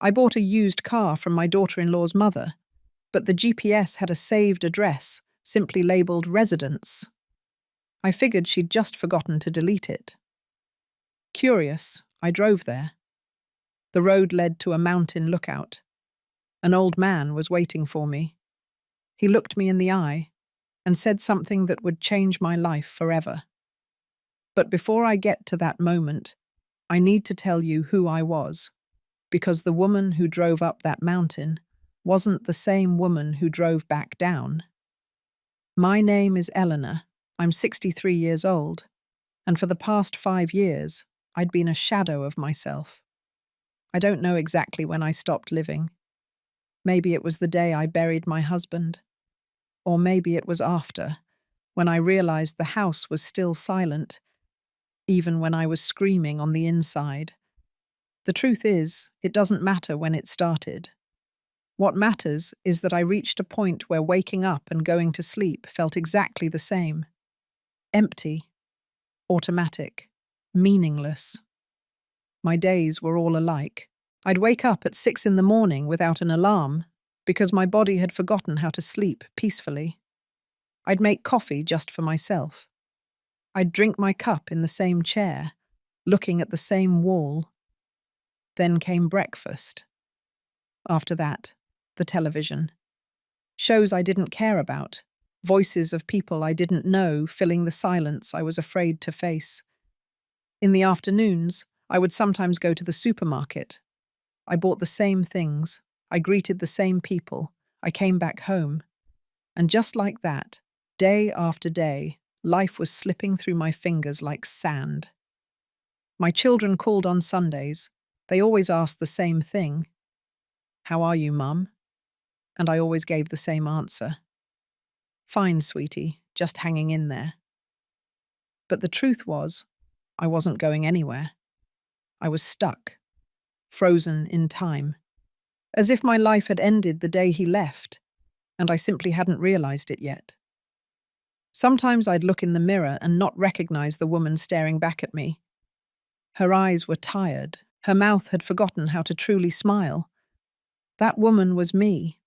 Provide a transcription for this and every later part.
I bought a used car from my daughter-in-law's mother, but the GPS had a saved address, simply labelled residence. I figured she'd just forgotten to delete it. Curious, I drove there. The road led to a mountain lookout. An old man was waiting for me. He looked me in the eye and said something that would change my life forever. But before I get to that moment, I need to tell you who I was, because the woman who drove up that mountain wasn't the same woman who drove back down. My name is Eleanor. I'm 63 years old, and for the past 5 years, I'd been a shadow of myself. I don't know exactly when I stopped living. Maybe it was the day I buried my husband. Or maybe it was after, when I realized the house was still silent, even when I was screaming on the inside. The truth is, it doesn't matter when it started. What matters is that I reached a point where waking up and going to sleep felt exactly the same. Empty, automatic, meaningless. My days were all alike. I'd wake up at 6 in the morning without an alarm because my body had forgotten how to sleep peacefully. I'd make coffee just for myself. I'd drink my cup in the same chair, looking at the same wall. Then came breakfast. After that, the television. Shows I didn't care about. Voices of people I didn't know filling the silence I was afraid to face. In the afternoons, I would sometimes go to the supermarket. I bought the same things. I greeted the same people. I came back home. And just like that, day after day, life was slipping through my fingers like sand. My children called on Sundays. They always asked the same thing. "How are you, Mum?" And I always gave the same answer. "Fine, sweetie, just hanging in there." But the truth was, I wasn't going anywhere. I was stuck, frozen in time, as if my life had ended the day he left, and I simply hadn't realized it yet. Sometimes I'd look in the mirror and not recognize the woman staring back at me. Her eyes were tired. Her mouth had forgotten how to truly smile. That woman was me,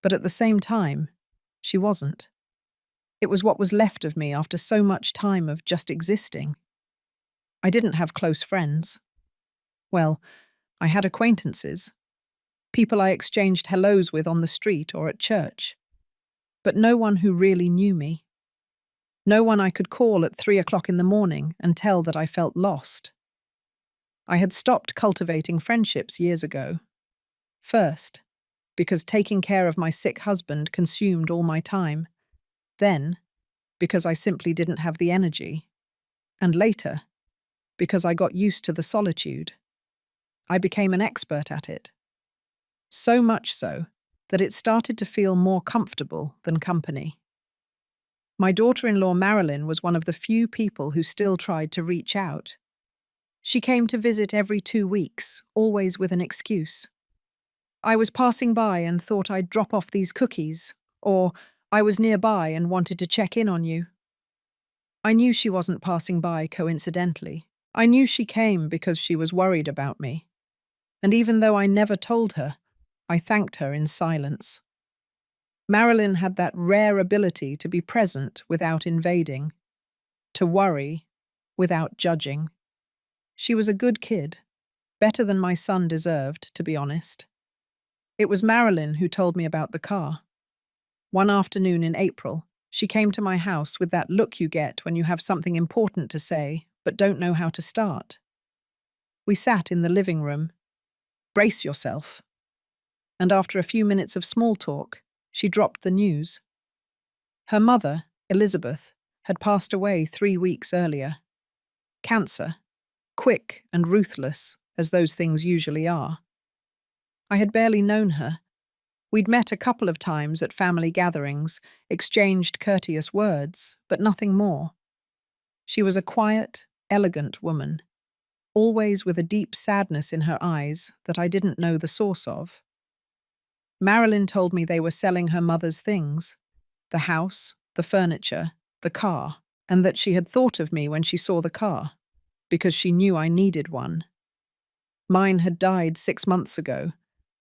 but at the same time, she wasn't. It was what was left of me after so much time of just existing. I didn't have close friends. Well, I had acquaintances, people I exchanged hellos with on the street or at church, but no one who really knew me. No one I could call at 3 o'clock in the morning and tell that I felt lost. I had stopped cultivating friendships years ago. First, because taking care of my sick husband consumed all my time. Then, because I simply didn't have the energy. And later, because I got used to the solitude. I became an expert at it. So much so that it started to feel more comfortable than company. My daughter-in-law Marilyn was one of the few people who still tried to reach out. She came to visit every 2 weeks, always with an excuse. "I was passing by and thought I'd drop off these cookies," or "I was nearby and wanted to check in on you." I knew she wasn't passing by coincidentally. I knew she came because she was worried about me. And even though I never told her, I thanked her in silence. Marilyn had that rare ability to be present without invading, to worry without judging. She was a good kid, better than my son deserved, to be honest. It was Marilyn who told me about the car. One afternoon in April, she came to my house with that look you get when you have something important to say but don't know how to start. We sat in the living room. "Brace yourself." And after a few minutes of small talk, she dropped the news. Her mother, Elizabeth, had passed away 3 weeks earlier. Cancer, quick and ruthless, as those things usually are. I had barely known her. We'd met a couple of times at family gatherings, exchanged courteous words, but nothing more. She was a quiet, elegant woman, always with a deep sadness in her eyes that I didn't know the source of. Marilyn told me they were selling her mother's things, the house, the furniture, the car, and that she had thought of me when she saw the car, because she knew I needed one. Mine had died 6 months ago,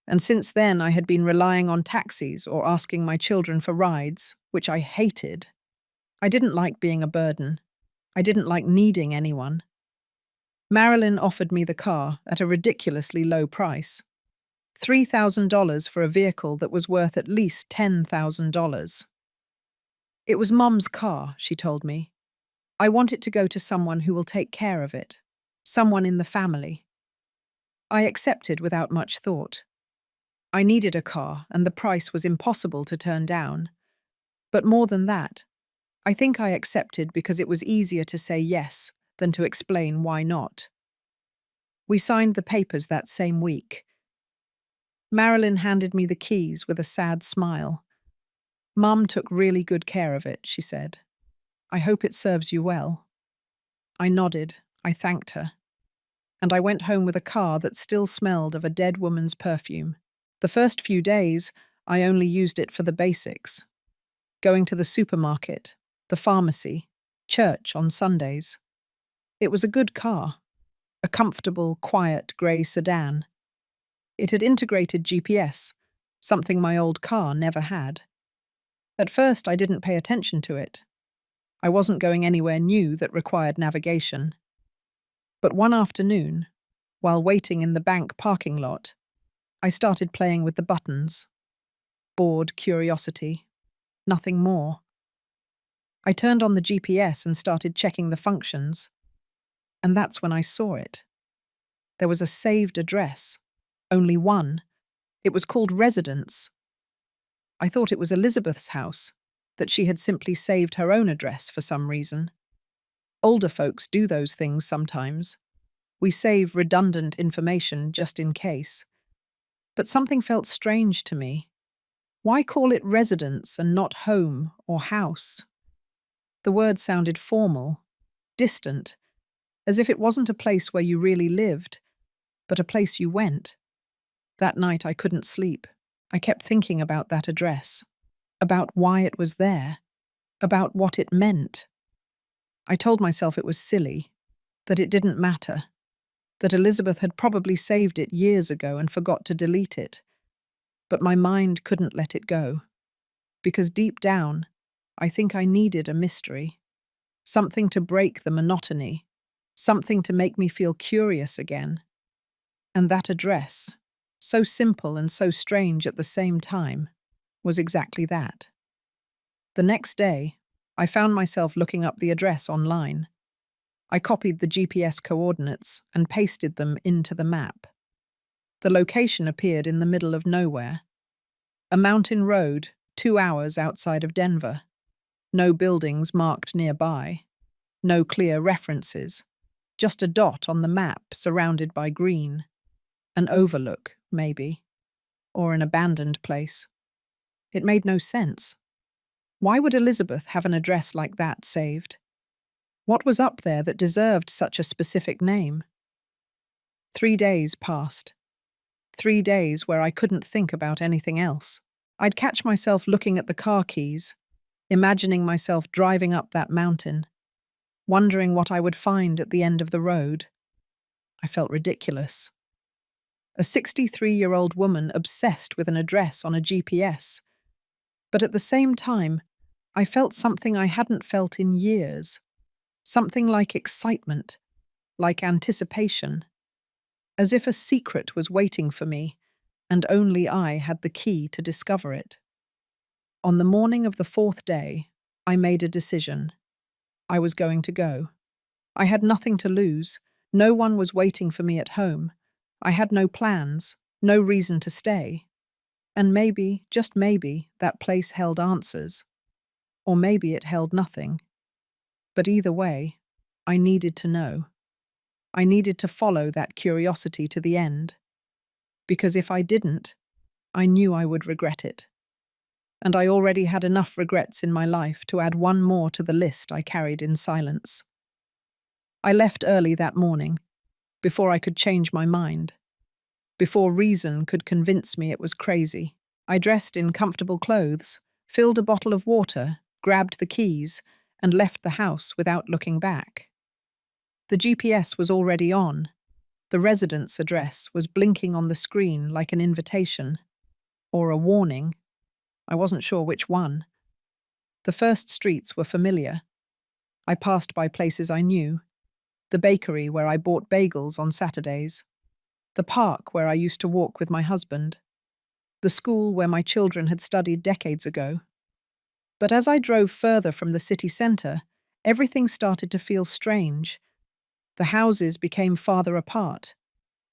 And since then, I had been relying on taxis or asking my children for rides, which I hated. I didn't like being a burden. I didn't like needing anyone. Marilyn offered me the car at a ridiculously low price. $3,000 for a vehicle that was worth at least $10,000. It was Mum's car, she told me. I want it to go to someone who will take care of it. Someone in the family. I accepted without much thought. I needed a car, and the price was impossible to turn down. But more than that, I think I accepted because it was easier to say yes than to explain why not. We signed the papers that same week. Marilyn handed me the keys with a sad smile. Mum took really good care of it, she said. I hope it serves you well. I nodded. I thanked her. And I went home with a car that still smelled of a dead woman's perfume. The first few days, I only used it for the basics. Going to the supermarket, the pharmacy, church on Sundays. It was a good car. A comfortable, quiet grey sedan. It had integrated GPS, something my old car never had. At first, I didn't pay attention to it. I wasn't going anywhere new that required navigation. But one afternoon, while waiting in the bank parking lot, I started playing with the buttons. Bored curiosity. Nothing more. I turned on the GPS and started checking the functions. And that's when I saw it. There was a saved address. Only one. It was called Residence. I thought it was Elizabeth's house, that she had simply saved her own address for some reason. Older folks do those things sometimes. We save redundant information just in case. But something felt strange to me. Why call it residence and not home or house? The word sounded formal, distant, as if it wasn't a place where you really lived, but a place you went. That night I couldn't sleep. I kept thinking about that address, about why it was there, about what it meant. I told myself it was silly, that it didn't matter, that Elizabeth had probably saved it years ago and forgot to delete it. But my mind couldn't let it go, because deep down, I think I needed a mystery, something to break the monotony, something to make me feel curious again. And that address, so simple and so strange at the same time, was exactly that. The next day, I found myself looking up the address online. I copied the GPS coordinates and pasted them into the map. The location appeared in the middle of nowhere. A mountain road, 2 hours outside of Denver. No buildings marked nearby. No clear references. Just a dot on the map surrounded by green. An overlook, maybe. Or an abandoned place. It made no sense. Why would Elizabeth have an address like that saved? What was up there that deserved such a specific name? 3 days passed. 3 days where I couldn't think about anything else. I'd catch myself looking at the car keys, imagining myself driving up that mountain, wondering what I would find at the end of the road. I felt ridiculous. A 63-year-old woman obsessed with an address on a GPS. But at the same time, I felt something I hadn't felt in years. Something like excitement, like anticipation. As if a secret was waiting for me, and only I had the key to discover it. On the morning of the 4th day, I made a decision. I was going to go. I had nothing to lose. No one was waiting for me at home. I had no plans, no reason to stay. And maybe, just maybe, that place held answers. Or maybe it held nothing. But either way, I needed to know. I needed to follow that curiosity to the end. Because if I didn't, I knew I would regret it. And I already had enough regrets in my life to add one more to the list I carried in silence. I left early that morning, before I could change my mind, before reason could convince me it was crazy. I dressed in comfortable clothes, filled a bottle of water, grabbed the keys, and left the house without looking back. The GPS was already on. The residence address was blinking on the screen like an invitation, or a warning. I wasn't sure which one. The first streets were familiar. I passed by places I knew. The bakery where I bought bagels on Saturdays. The park where I used to walk with my husband. The school where my children had studied decades ago. But as I drove further from the city centre, everything started to feel strange. The houses became farther apart.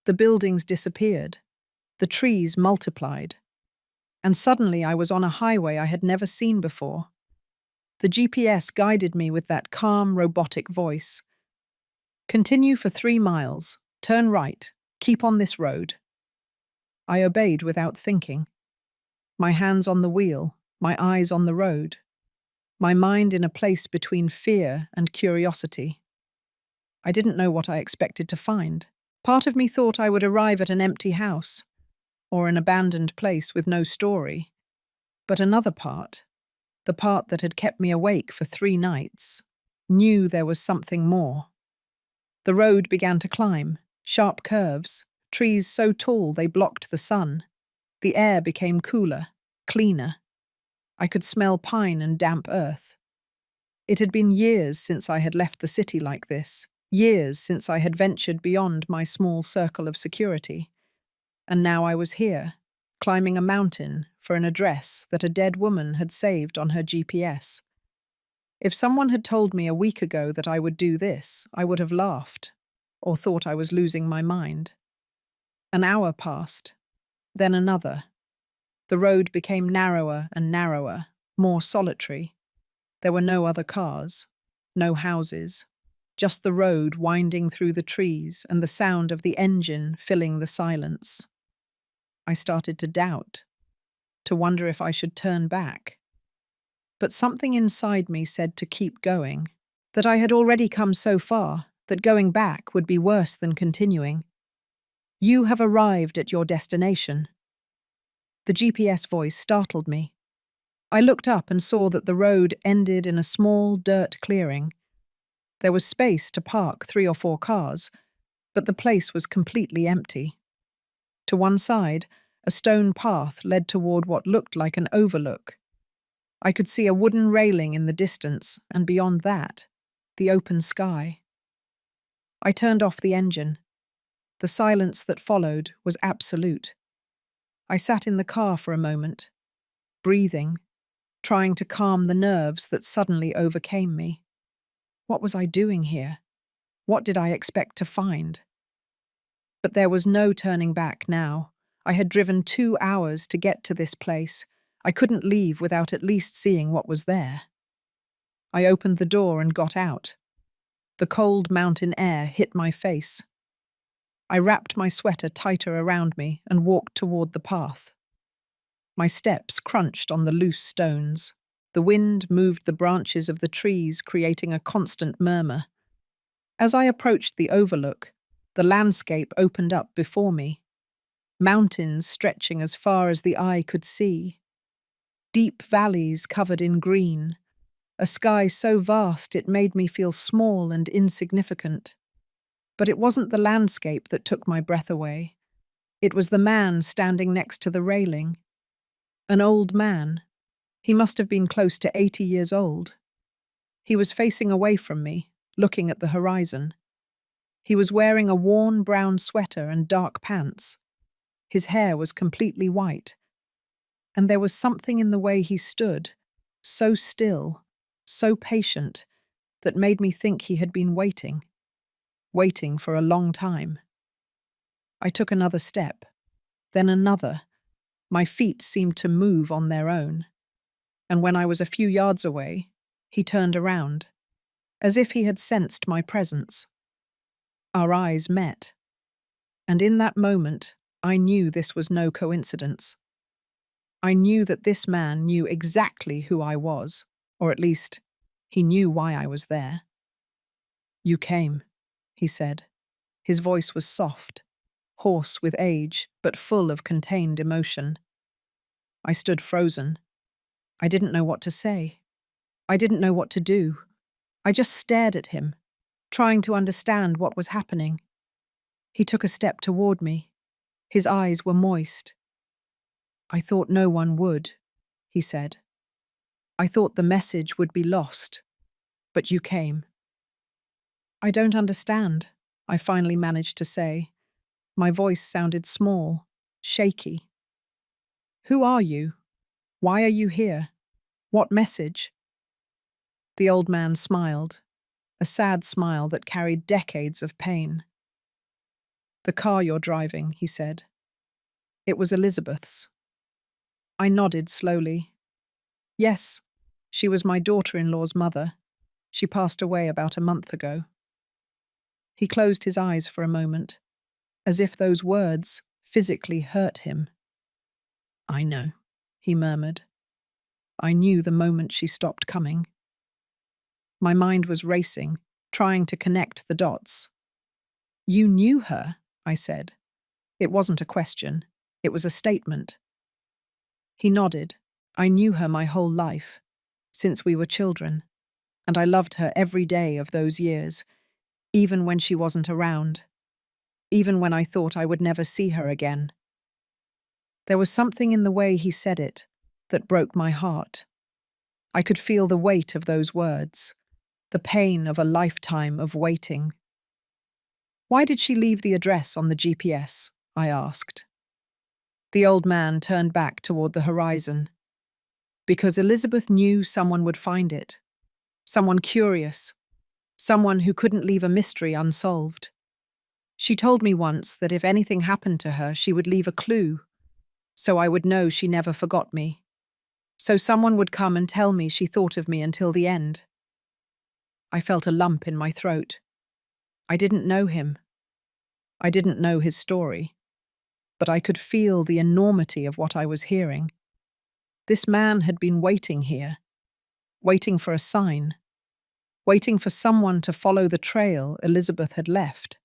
The buildings disappeared. The trees multiplied. And suddenly I was on a highway I had never seen before. The GPS guided me with that calm, robotic voice. Continue for 3 miles, turn right, keep on this road. I obeyed without thinking. My hands on the wheel, my eyes on the road. My mind in a place between fear and curiosity. I didn't know what I expected to find. Part of me thought I would arrive at an empty house, or an abandoned place with no story. But another part, the part that had kept me awake for 3 nights, knew there was something more. The road began to climb, sharp curves, trees so tall they blocked the sun. The air became cooler, cleaner. I could smell pine and damp earth. It had been years since I had left the city like this, years since I had ventured beyond my small circle of security. And now I was here, climbing a mountain for an address that a dead woman had saved on her GPS. If someone had told me a week ago that I would do this, I would have laughed, or thought I was losing my mind. An hour passed, then another. The road became narrower and narrower, more solitary. There were no other cars, no houses, just the road winding through the trees and the sound of the engine filling the silence. I started to doubt, to wonder if I should turn back. But something inside me said to keep going, that I had already come so far that going back would be worse than continuing. You have arrived at your destination. The GPS voice startled me. I looked up and saw that the road ended in a small dirt clearing. There was space to park 3 or 4 cars, but the place was completely empty. To one side, a stone path led toward what looked like an overlook. I could see a wooden railing in the distance, and beyond that, the open sky. I turned off the engine. The silence that followed was absolute. I sat in the car for a moment, breathing, trying to calm the nerves that suddenly overcame me. What was I doing here? What did I expect to find? But there was no turning back now. I had driven 2 hours to get to this place. I couldn't leave without at least seeing what was there. I opened the door and got out. The cold mountain air hit my face. I wrapped my sweater tighter around me and walked toward the path. My steps crunched on the loose stones. The wind moved the branches of the trees, creating a constant murmur. As I approached the overlook, the landscape opened up before me. Mountains stretching as far as the eye could see. Deep valleys covered in green. A sky so vast it made me feel small and insignificant. But it wasn't the landscape that took my breath away. It was the man standing next to the railing. An old man. He must have been close to 80 years old. He was facing away from me, looking at the horizon. He was wearing a worn brown sweater and dark pants. His hair was completely white. And there was something in the way he stood, so still, so patient, that made me think he had been waiting for a long time. I took another step, then another. My feet seemed to move on their own. And when I was a few yards away, he turned around, as if he had sensed my presence. Our eyes met. And in that moment, I knew this was no coincidence. I knew that this man knew exactly who I was, or at least, he knew why I was there. "You came," he said. His voice was soft, hoarse with age, but full of contained emotion. I stood frozen. I didn't know what to say. I didn't know what to do. I just stared at him, trying to understand what was happening. He took a step toward me. His eyes were moist. "I thought no one would," he said. "I thought the message would be lost, but you came." "I don't understand," I finally managed to say. My voice sounded small, shaky. "Who are you? Why are you here? What message?" The old man smiled, a sad smile that carried decades of pain. "The car you're driving," he said. "It was Elizabeth's." I nodded slowly. "Yes, she was my daughter-in-law's mother. She passed away about a month ago." He closed his eyes for a moment, as if those words physically hurt him. "I know," he murmured. "I knew the moment she stopped coming." My mind was racing, trying to connect the dots. "You knew her," I said. It wasn't a question. It was a statement. He nodded. "I knew her my whole life, since we were children, and I loved her every day of those years, even when she wasn't around, even when I thought I would never see her again." There was something in the way he said it that broke my heart. I could feel the weight of those words, the pain of a lifetime of waiting. "Why did she leave the address on the GPS?" I asked. The old man turned back toward the horizon. "Because Elizabeth knew someone would find it. Someone curious. Someone who couldn't leave a mystery unsolved. She told me once that if anything happened to her, she would leave a clue, so I would know she never forgot me. So someone would come and tell me she thought of me until the end." I felt a lump in my throat. I didn't know him. I didn't know his story. But I could feel the enormity of what I was hearing. This man had been waiting here, waiting for a sign, waiting for someone to follow the trail Elizabeth had left.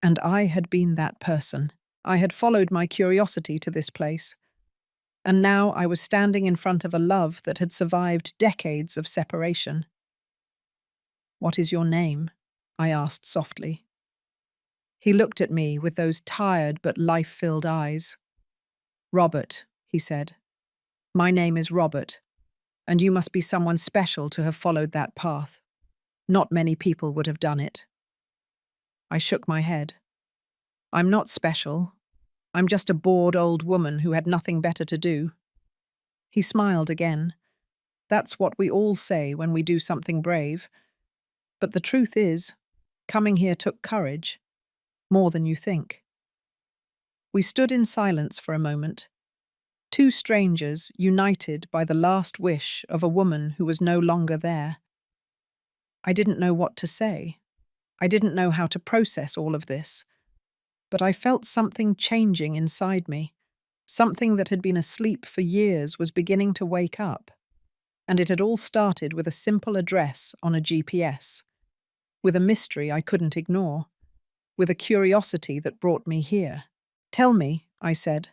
And I had been that person. I had followed my curiosity to this place. And now I was standing in front of a love that had survived decades of separation. "What is your name?" I asked softly. He looked at me with those tired but life-filled eyes. "Robert," he said. "My name is Robert, and you must be someone special to have followed that path. Not many people would have done it." I shook my head. "I'm not special. I'm just a bored old woman who had nothing better to do." He smiled again. "That's what we all say when we do something brave. But the truth is, coming here took courage, more than you think." We stood in silence for a moment, two strangers united by the last wish of a woman who was no longer there. I didn't know what to say. I didn't know how to process all of this, but I felt something changing inside me. Something that had been asleep for years was beginning to wake up, and it had all started with a simple address on a GPS, with a mystery I couldn't ignore, with a curiosity that brought me here. "Tell me," I said.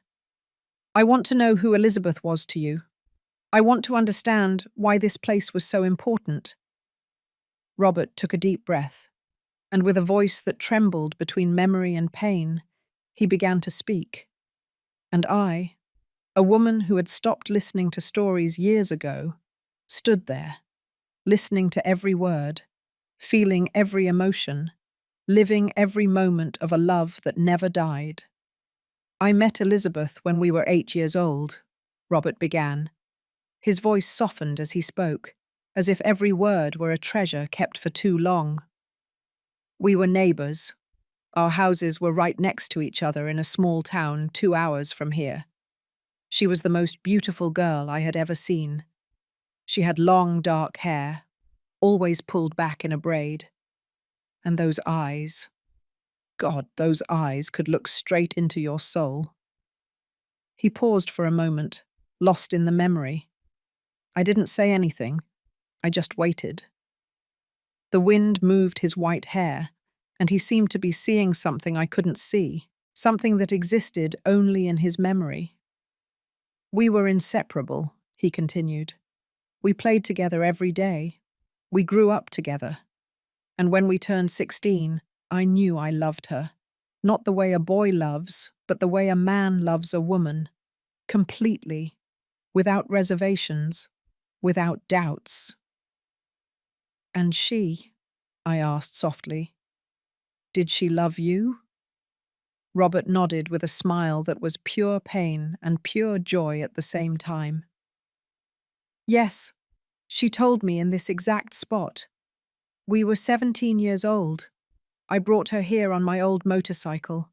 "I want to know who Elizabeth was to you. I want to understand why this place was so important." Robert took a deep breath, and with a voice that trembled between memory and pain, he began to speak. And I, a woman who had stopped listening to stories years ago, stood there, listening to every word, feeling every emotion, living every moment of a love that never died. "I met Elizabeth when we were 8 years old," Robert began. His voice softened as he spoke, as if every word were a treasure kept for too long. "We were neighbors. Our houses were right next to each other in a small town 2 hours from here. She was the most beautiful girl I had ever seen. She had long, dark hair, always pulled back in a braid. And those eyes. God, those eyes could look straight into your soul." He paused for a moment, lost in the memory. I didn't say anything. I just waited. The wind moved his white hair, and he seemed to be seeing something I couldn't see, something that existed only in his memory. "We were inseparable," he continued. "We played together every day. We grew up together. And when we turned 16, I knew I loved her. Not the way a boy loves, but the way a man loves a woman. Completely. Without reservations. Without doubts. And she, I asked softly, did she love you? Robert nodded with a smile that was pure pain and pure joy at the same time. Yes, she told me in this exact spot. We were 17 years old. I brought her here on my old motorcycle.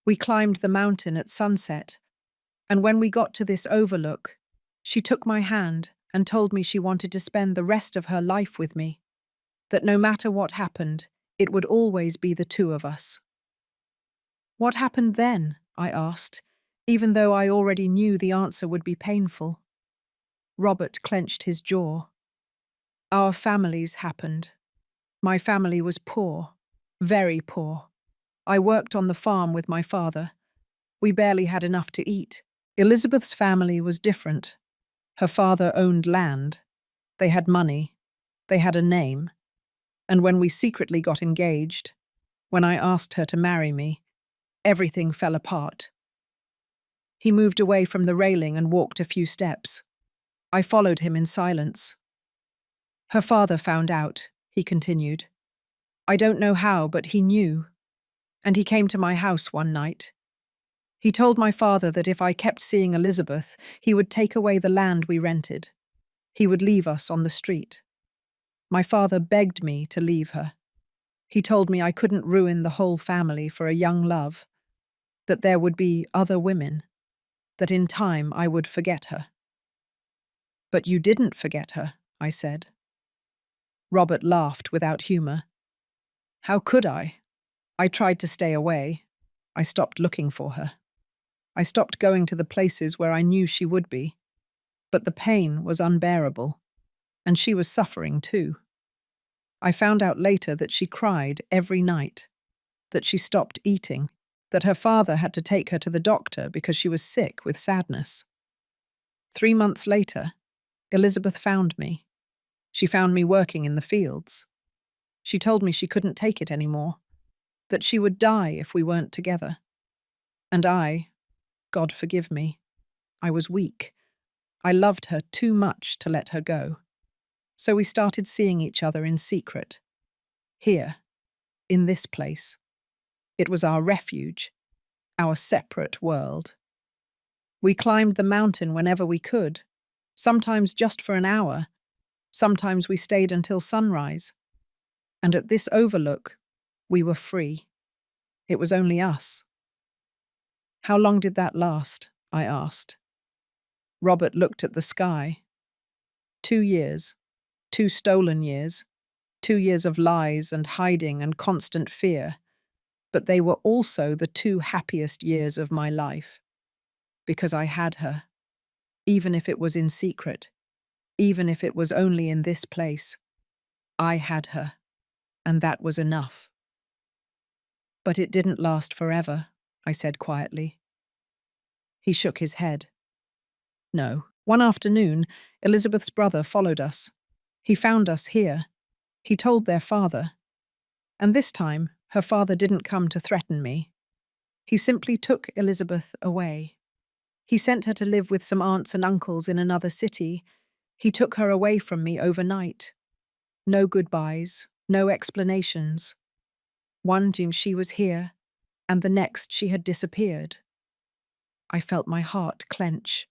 We climbed the mountain at sunset, and when we got to this overlook, she took my hand and told me she wanted to spend the rest of her life with me, that no matter what happened, it would always be the two of us. What happened then? I asked, even though I already knew the answer would be painful. Robert clenched his jaw. Our families happened. My family was poor, very poor. I worked on the farm with my father. We barely had enough to eat. Elizabeth's family was different. Her father owned land. They had money. They had a name. And when we secretly got engaged, when I asked her to marry me, everything fell apart. He moved away from the railing and walked a few steps. I followed him in silence. Her father found out, he continued. I don't know how, but he knew. And he came to my house one night. He told my father that if I kept seeing Elizabeth, he would take away the land we rented. He would leave us on the street. My father begged me to leave her. He told me I couldn't ruin the whole family for a young love, that there would be other women, that in time I would forget her. But you didn't forget her, I said. Robert laughed without humor. How could I? I tried to stay away. I stopped looking for her. I stopped going to the places where I knew she would be. But the pain was unbearable, and she was suffering too. I found out later that she cried every night, that she stopped eating, that her father had to take her to the doctor because she was sick with sadness. 3 months later, Elizabeth found me. She found me working in the fields. She told me she couldn't take it anymore, that she would die if we weren't together. And I, God forgive me, I was weak. I loved her too much to let her go. So we started seeing each other in secret. Here, in this place. It was our refuge, our separate world. We climbed the mountain whenever we could, sometimes just for an hour, sometimes we stayed until sunrise. And at this overlook, we were free. It was only us. How long did that last? I asked. Robert looked at the sky. 2 years. 2 stolen years. 2 years of lies and hiding and constant fear. But they were also the 2 happiest years of my life. Because I had her. Even if it was in secret. Even if it was only in this place. I had her. And that was enough. But it didn't last forever, I said quietly. He shook his head. No. One afternoon, Elizabeth's brother followed us. He found us here. He told their father. And this time, her father didn't come to threaten me. He simply took Elizabeth away. He sent her to live with some aunts and uncles in another city. He took her away from me overnight. No goodbyes, no explanations. One day she was here, and the next she had disappeared. I felt my heart clench.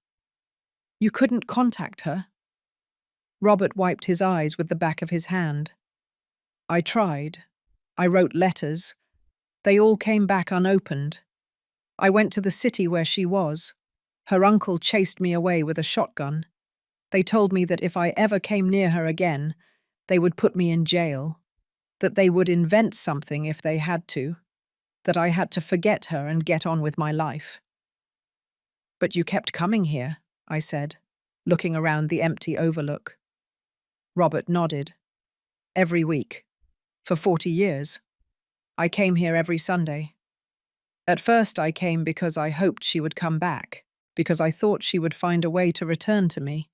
You couldn't contact her? Robert wiped his eyes with the back of his hand. I tried. I wrote letters. They all came back unopened. I went to the city where she was. Her uncle chased me away with a shotgun. They told me that if I ever came near her again, they would put me in jail, that they would invent something if they had to, that I had to forget her and get on with my life. But you kept coming here, I said, looking around the empty overlook. Robert nodded. Every week. For 40 years. I came here every Sunday. At first I came because I hoped she would come back, because I thought she would find a way to return to me.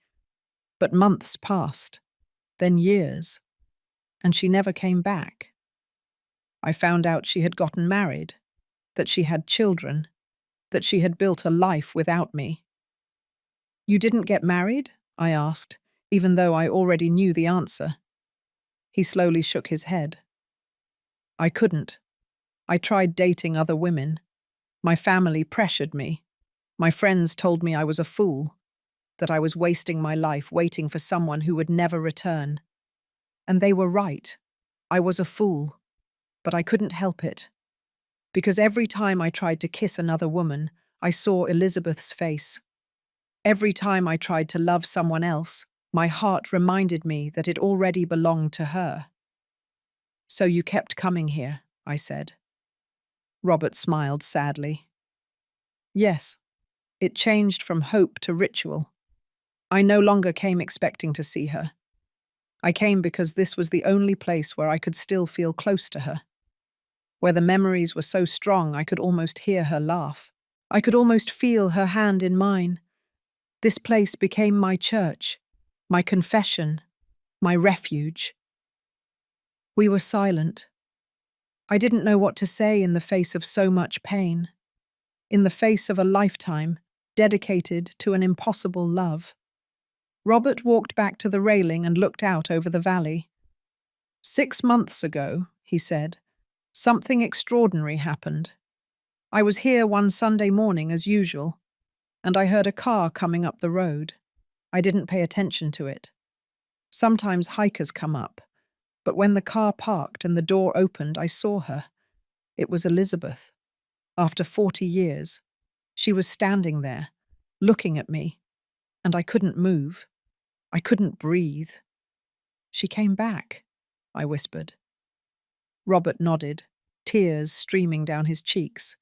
But months passed, then years, and she never came back. I found out she had gotten married, that she had children, that she had built a life without me. "You didn't get married?" I asked, even though I already knew the answer. He slowly shook his head. "I couldn't. I tried dating other women. My family pressured me. My friends told me I was a fool, that I was wasting my life waiting for someone who would never return. And they were right. I was a fool. But I couldn't help it. Because every time I tried to kiss another woman, I saw Elizabeth's face. Every time I tried to love someone else, my heart reminded me that it already belonged to her." "So you kept coming here," I said. Robert smiled sadly. "Yes, it changed from hope to ritual. I no longer came expecting to see her. I came because this was the only place where I could still feel close to her, where the memories were so strong I could almost hear her laugh. I could almost feel her hand in mine. This place became my church, my confession, my refuge." We were silent. I didn't know what to say in the face of so much pain, in the face of a lifetime dedicated to an impossible love. Robert walked back to the railing and looked out over the valley. "6 months ago," he said, "something extraordinary happened. I was here one Sunday morning as usual, and I heard a car coming up the road. I didn't pay attention to it. Sometimes hikers come up, but when the car parked and the door opened, I saw her. It was Elizabeth. After 40 years, she was standing there, looking at me, and I couldn't move. I couldn't breathe." "She came back," I whispered. Robert nodded, tears streaming down his cheeks.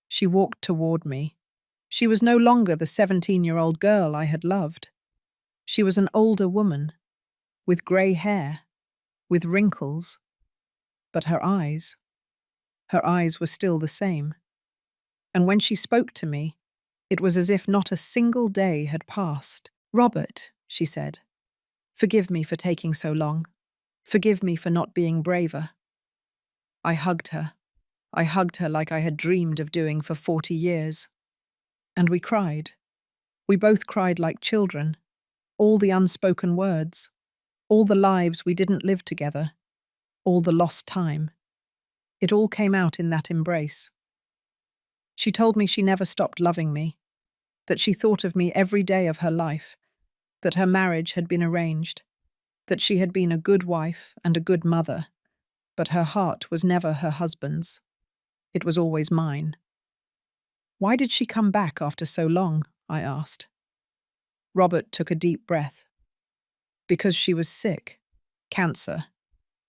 "She walked toward me. She was no longer the 17-year-old girl I had loved. She was an older woman, with grey hair, with wrinkles. But her eyes were still the same. And when she spoke to me, it was as if not a single day had passed. 'Robert,' she said, 'forgive me for taking so long. Forgive me for not being braver.' I hugged her. I hugged her like I had dreamed of doing for 40 years. And we cried. We both cried like children. All the unspoken words. All the lives we didn't live together. All the lost time. It all came out in that embrace. She told me she never stopped loving me, that she thought of me every day of her life, that her marriage had been arranged, that she had been a good wife and a good mother, but her heart was never her husband's. It was always mine." "Why did she come back after so long?" I asked. Robert took a deep breath. "Because she was sick. Cancer.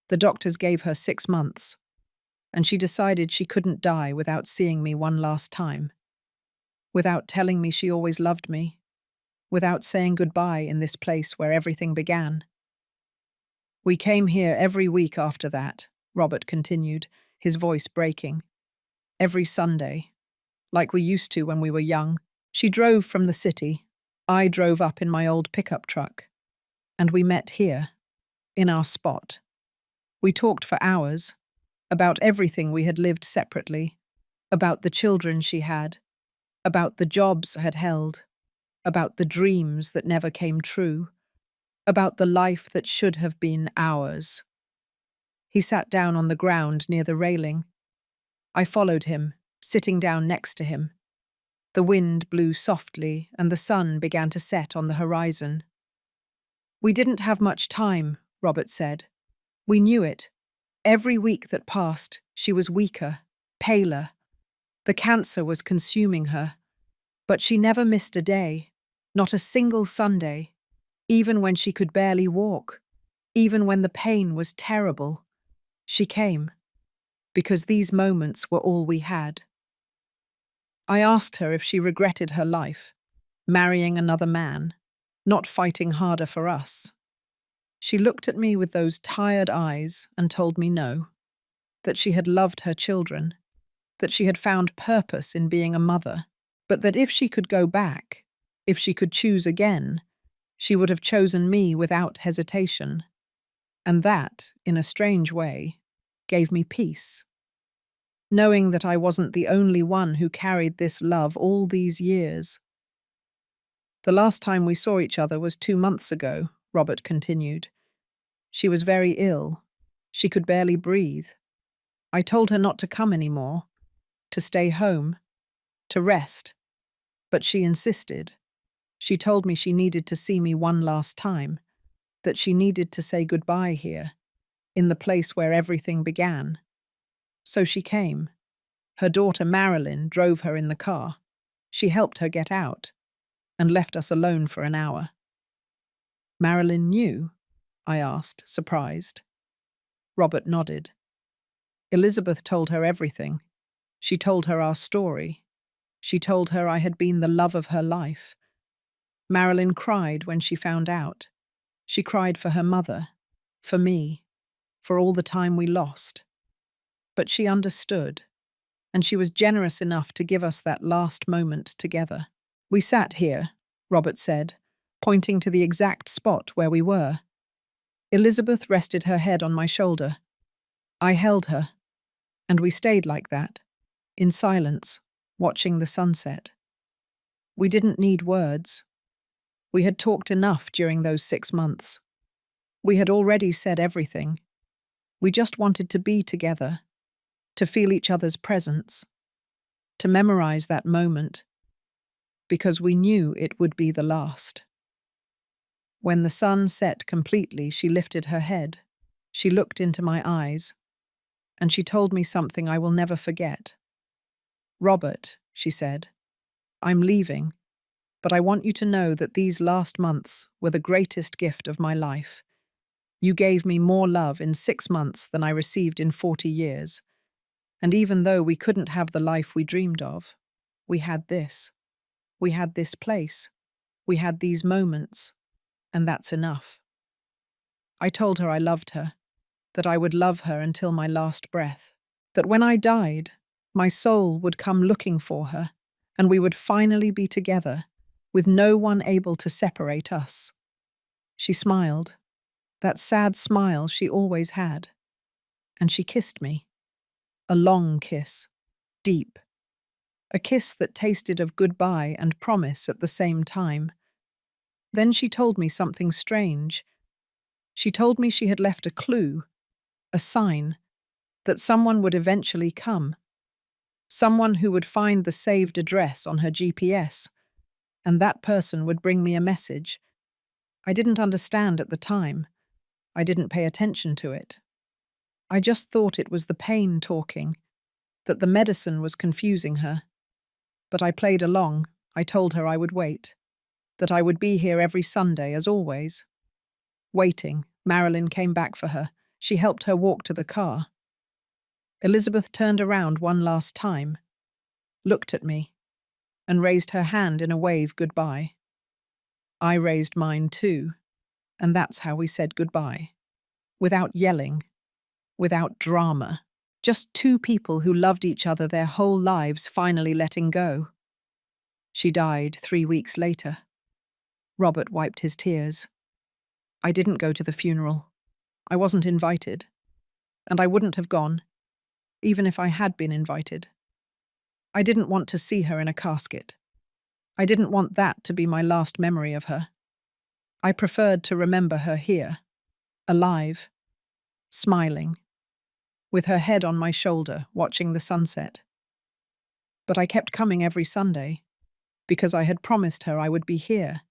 The doctors gave her 6 months, and she decided she couldn't die without seeing me one last time, without telling me she always loved me, without saying goodbye in this place where everything began. We came here every week after that," Robert continued, his voice breaking. "Every Sunday, like we used to when we were young. She drove from the city. I drove up in my old pickup truck. And we met here, in our spot. We talked for hours, about everything we had lived separately, about the children she had, about the jobs had held, about the dreams that never came true, about the life that should have been ours." He sat down on the ground near the railing. I followed him, sitting down next to him. The wind blew softly and the sun began to set on the horizon. "We didn't have much time," Robert said. "We knew it. Every week that passed, she was weaker, paler. The cancer was consuming her. But she never missed a day, not a single Sunday, even when she could barely walk, even when the pain was terrible. She came, because these moments were all we had." I asked her if she regretted her life, marrying another man, not fighting harder for us. She looked at me with those tired eyes and told me no, that she had loved her children, that she had found purpose in being a mother, but that if she could go back, if she could choose again, she would have chosen me without hesitation. And that, in a strange way, gave me peace. knowing that I wasn't the only one who carried this love all these years. The last time we saw each other was 2 months ago, Robert continued. She was very ill. She could barely breathe. I told her not to come anymore, to stay home, to rest. But she insisted. She told me she needed to see me one last time, that she needed to say goodbye here, in the place where everything began. So she came. Her daughter Marilyn drove her in the car. She helped her get out and left us alone for an hour. Marilyn knew? I asked, surprised. Robert nodded. Elizabeth told her everything. She told her our story. She told her I had been the love of her life. Marilyn cried when she found out. She cried for her mother, for me, for all the time we lost. But she understood, and she was generous enough to give us that last moment together. We sat here, Robert said, pointing to the exact spot where we were. Elizabeth rested her head on my shoulder. I held her, and we stayed like that, in silence, watching the sunset. We didn't need words. We had talked enough during those 6 months. We had already said everything. We just wanted to be together, to feel each other's presence, to memorize that moment, because we knew it would be the last. When the sun set completely, she lifted her head. She looked into my eyes, and she told me something I will never forget. Robert, she said, I'm leaving, but I want you to know that these last months were the greatest gift of my life. You gave me more love in 6 months than I received in 40 years. And even though we couldn't have the life we dreamed of, we had this. We had this place. We had these moments. And that's enough. I told her I loved her, that I would love her until my last breath, that when I died, my soul would come looking for her, and we would finally be together, with no one able to separate us. She smiled, that sad smile she always had, and she kissed me. A long kiss, deep. A kiss that tasted of goodbye and promise at the same time. Then she told me something strange. She told me she had left a clue, a sign, that someone would eventually come. Someone who would find the saved address on her GPS, and that person would bring me a message. I didn't understand at the time. I didn't pay attention to it. I just thought it was the pain talking, that the medicine was confusing her. But I played along. I told her I would wait, that I would be here every Sunday, as always. Waiting, Marilyn came back for her. She helped her walk to the car. Elizabeth turned around one last time, looked at me, and raised her hand in a wave goodbye. I raised mine too, and that's how we said goodbye. Without yelling, without drama. Just 2 people who loved each other their whole lives finally letting go. She died 3 weeks later. Robert wiped his tears. I didn't go to the funeral. I wasn't invited. And I wouldn't have gone, even if I had been invited. I didn't want to see her in a casket. I didn't want that to be my last memory of her. I preferred to remember her here, alive, smiling, with her head on my shoulder, watching the sunset. But I kept coming every Sunday, because I had promised her I would be here,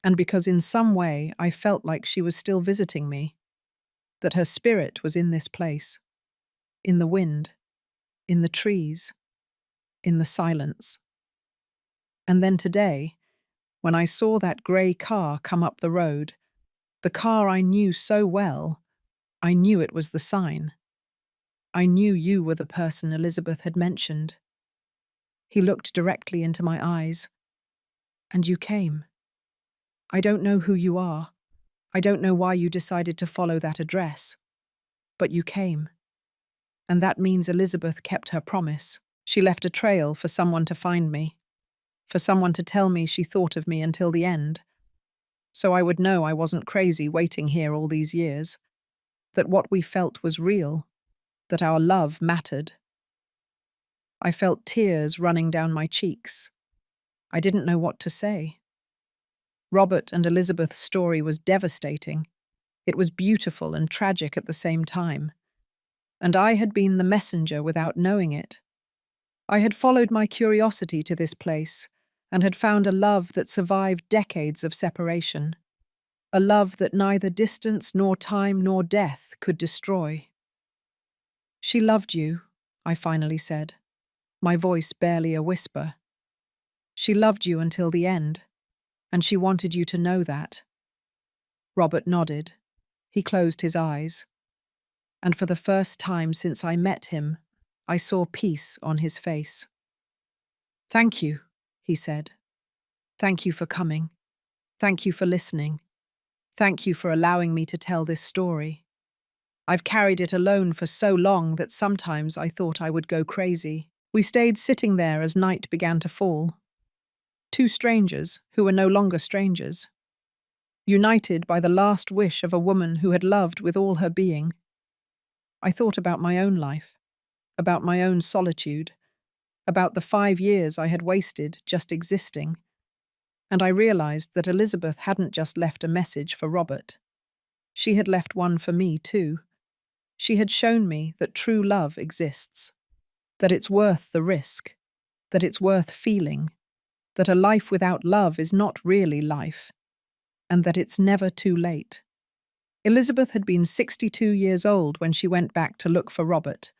and because in some way I felt like she was still visiting me, that her spirit was in this place, in the wind, in the trees, in the silence. And then today, when I saw that grey car come up the road, the car I knew so well, I knew it was the sign. I knew you were the person Elizabeth had mentioned. He looked directly into my eyes. And you came. I don't know who you are. I don't know why you decided to follow that address. But you came. And that means Elizabeth kept her promise. She left a trail for someone to find me, for someone to tell me she thought of me until the end. So I would know I wasn't crazy waiting here all these years, that what we felt was real, that our love mattered. I felt tears running down my cheeks. I didn't know what to say. Robert and Elizabeth's story was devastating. It was beautiful and tragic at the same time. And I had been the messenger without knowing it. I had followed my curiosity to this place and had found a love that survived decades of separation. A love that neither distance nor time nor death could destroy. "She loved you," I finally said, my voice barely a whisper. "She loved you until the end, and she wanted you to know that." Robert nodded. He closed his eyes. And for the first time since I met him, I saw peace on his face. "Thank you," he said. "Thank you for coming. Thank you for listening. Thank you for allowing me to tell this story. I've carried it alone for so long that sometimes I thought I would go crazy." We stayed sitting there as night began to fall. Two strangers who were no longer strangers. United by the last wish of a woman who had loved with all her being. I thought about my own life, about my own solitude, about the 5 years I had wasted just existing. And I realized that Elizabeth hadn't just left a message for Robert. She had left one for me too. She had shown me that true love exists, that it's worth the risk, that it's worth feeling, that a life without love is not really life, and that it's never too late. Elizabeth had been 62 years old when she went back to look for Robert.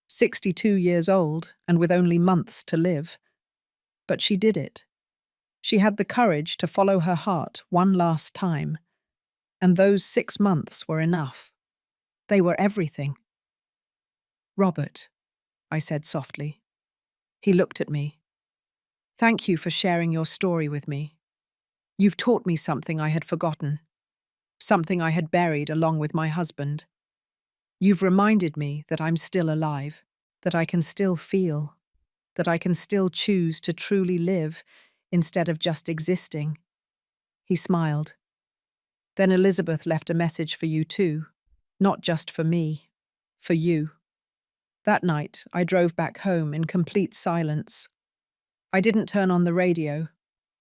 62 years old and with only months to live. But she did it. She had the courage to follow her heart one last time, and those 6 months were enough. They were everything. "Robert," I said softly. He looked at me. "Thank you for sharing your story with me. You've taught me something I had forgotten, something I had buried along with my husband. You've reminded me that I'm still alive, that I can still feel, that I can still choose to truly live instead of just existing." He smiled. "Then Elizabeth left a message for you too, not just for me, for you." That night, I drove back home in complete silence. I didn't turn on the radio.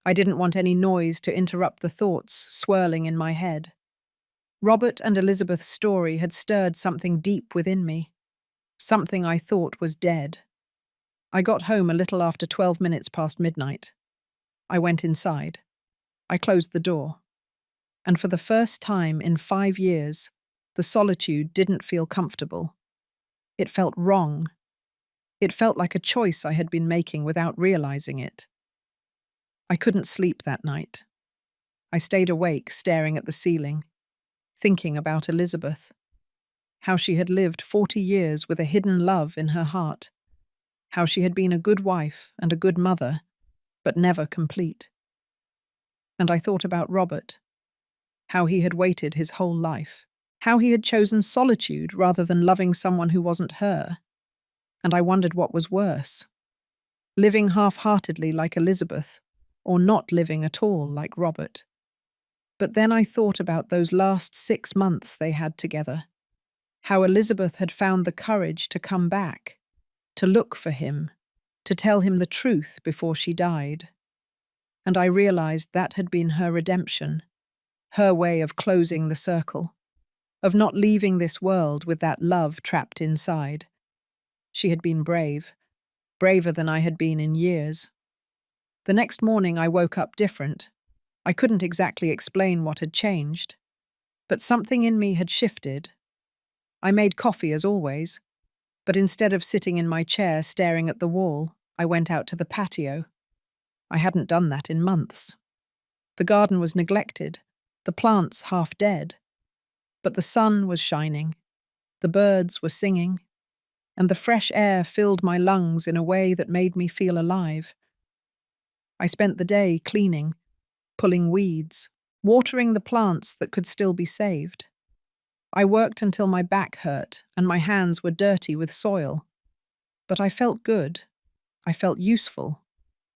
I didn't want any noise to interrupt the thoughts swirling in my head. Robert and Elizabeth's story had stirred something deep within me, something I thought was dead. I got home a little after 12 minutes past midnight. I went inside. I closed the door. And for the first time in 5 years, the solitude didn't feel comfortable. It felt wrong. It felt like a choice I had been making without realizing it. I couldn't sleep that night. I stayed awake, staring at the ceiling, thinking about Elizabeth, how she had lived 40 years with a hidden love in her heart, how she had been a good wife and a good mother, but never complete. And I thought about Robert, how he had waited his whole life, how he had chosen solitude rather than loving someone who wasn't her. And I wondered what was worse, living half-heartedly like Elizabeth, or not living at all like Robert. But then I thought about those last 6 months they had together, how Elizabeth had found the courage to come back, to look for him, to tell him the truth before she died. And I realized that had been her redemption, her way of closing the circle, of not leaving this world with that love trapped inside. She had been brave, braver than I had been in years. The next morning I woke up different. I couldn't exactly explain what had changed, but something in me had shifted. I made coffee as always, but instead of sitting in my chair staring at the wall, I went out to the patio. I hadn't done that in months. The garden was neglected, the plants half dead, but the sun was shining, the birds were singing, and the fresh air filled my lungs in a way that made me feel alive. I spent the day cleaning, pulling weeds, watering the plants that could still be saved. I worked until my back hurt and my hands were dirty with soil. But I felt good. I felt useful.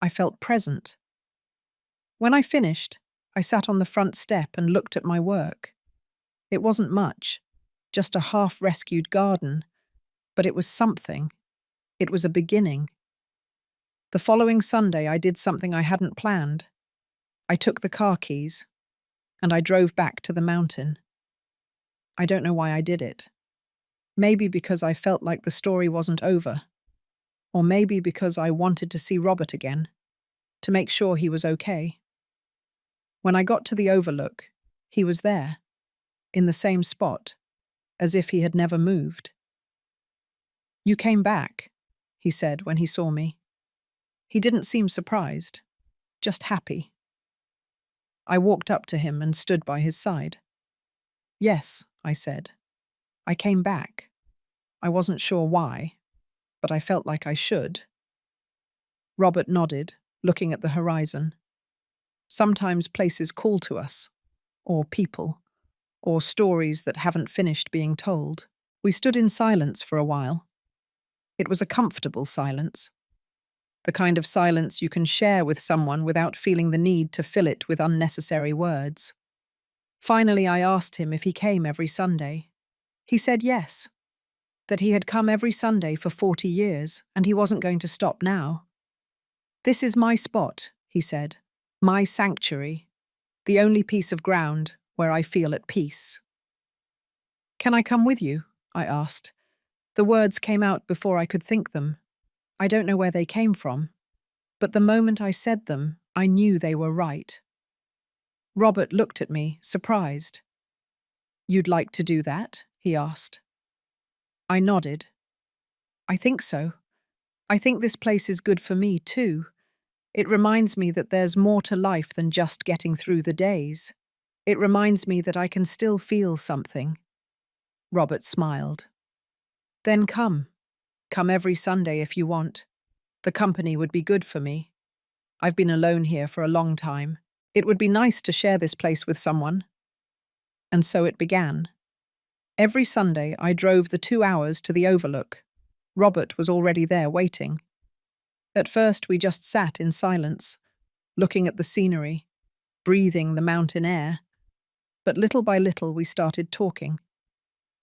I felt present. When I finished, I sat on the front step and looked at my work. It wasn't much, just a half-rescued garden, but it was something. It was a beginning. The following Sunday, I did something I hadn't planned. I took the car keys, and I drove back to the mountain. I don't know why I did it. Maybe because I felt like the story wasn't over. Or maybe because I wanted to see Robert again, to make sure he was okay. When I got to the overlook, he was there, in the same spot, as if he had never moved. "You came back," he said when he saw me. He didn't seem surprised, just happy. I walked up to him and stood by his side. "Yes," I said. "I came back. I wasn't sure why, but I felt like I should." Robert nodded, looking at the horizon. Sometimes places call to us, or people, or stories that haven't finished being told. We stood in silence for a while. It was a comfortable silence. The kind of silence you can share with someone without feeling the need to fill it with unnecessary words. Finally, I asked him if he came every Sunday. He said yes, that he had come every Sunday for 40 years, and he wasn't going to stop now. "This is my spot," he said, "my sanctuary, the only piece of ground where I feel at peace." "Can I come with you?" I asked. The words came out before I could think them. I don't know where they came from, but the moment I said them, I knew they were right. Robert looked at me, surprised. "You'd like to do that?" he asked. I nodded. "I think so. I think this place is good for me, too. It reminds me that there's more to life than just getting through the days. It reminds me that I can still feel something." Robert smiled. "Then come. Come every Sunday if you want. The company would be good for me. I've been alone here for a long time. It would be nice to share this place with someone." And so it began. Every Sunday I drove the 2 hours to the overlook. Robert was already there waiting. At first we just sat in silence, looking at the scenery, breathing the mountain air. But little by little we started talking.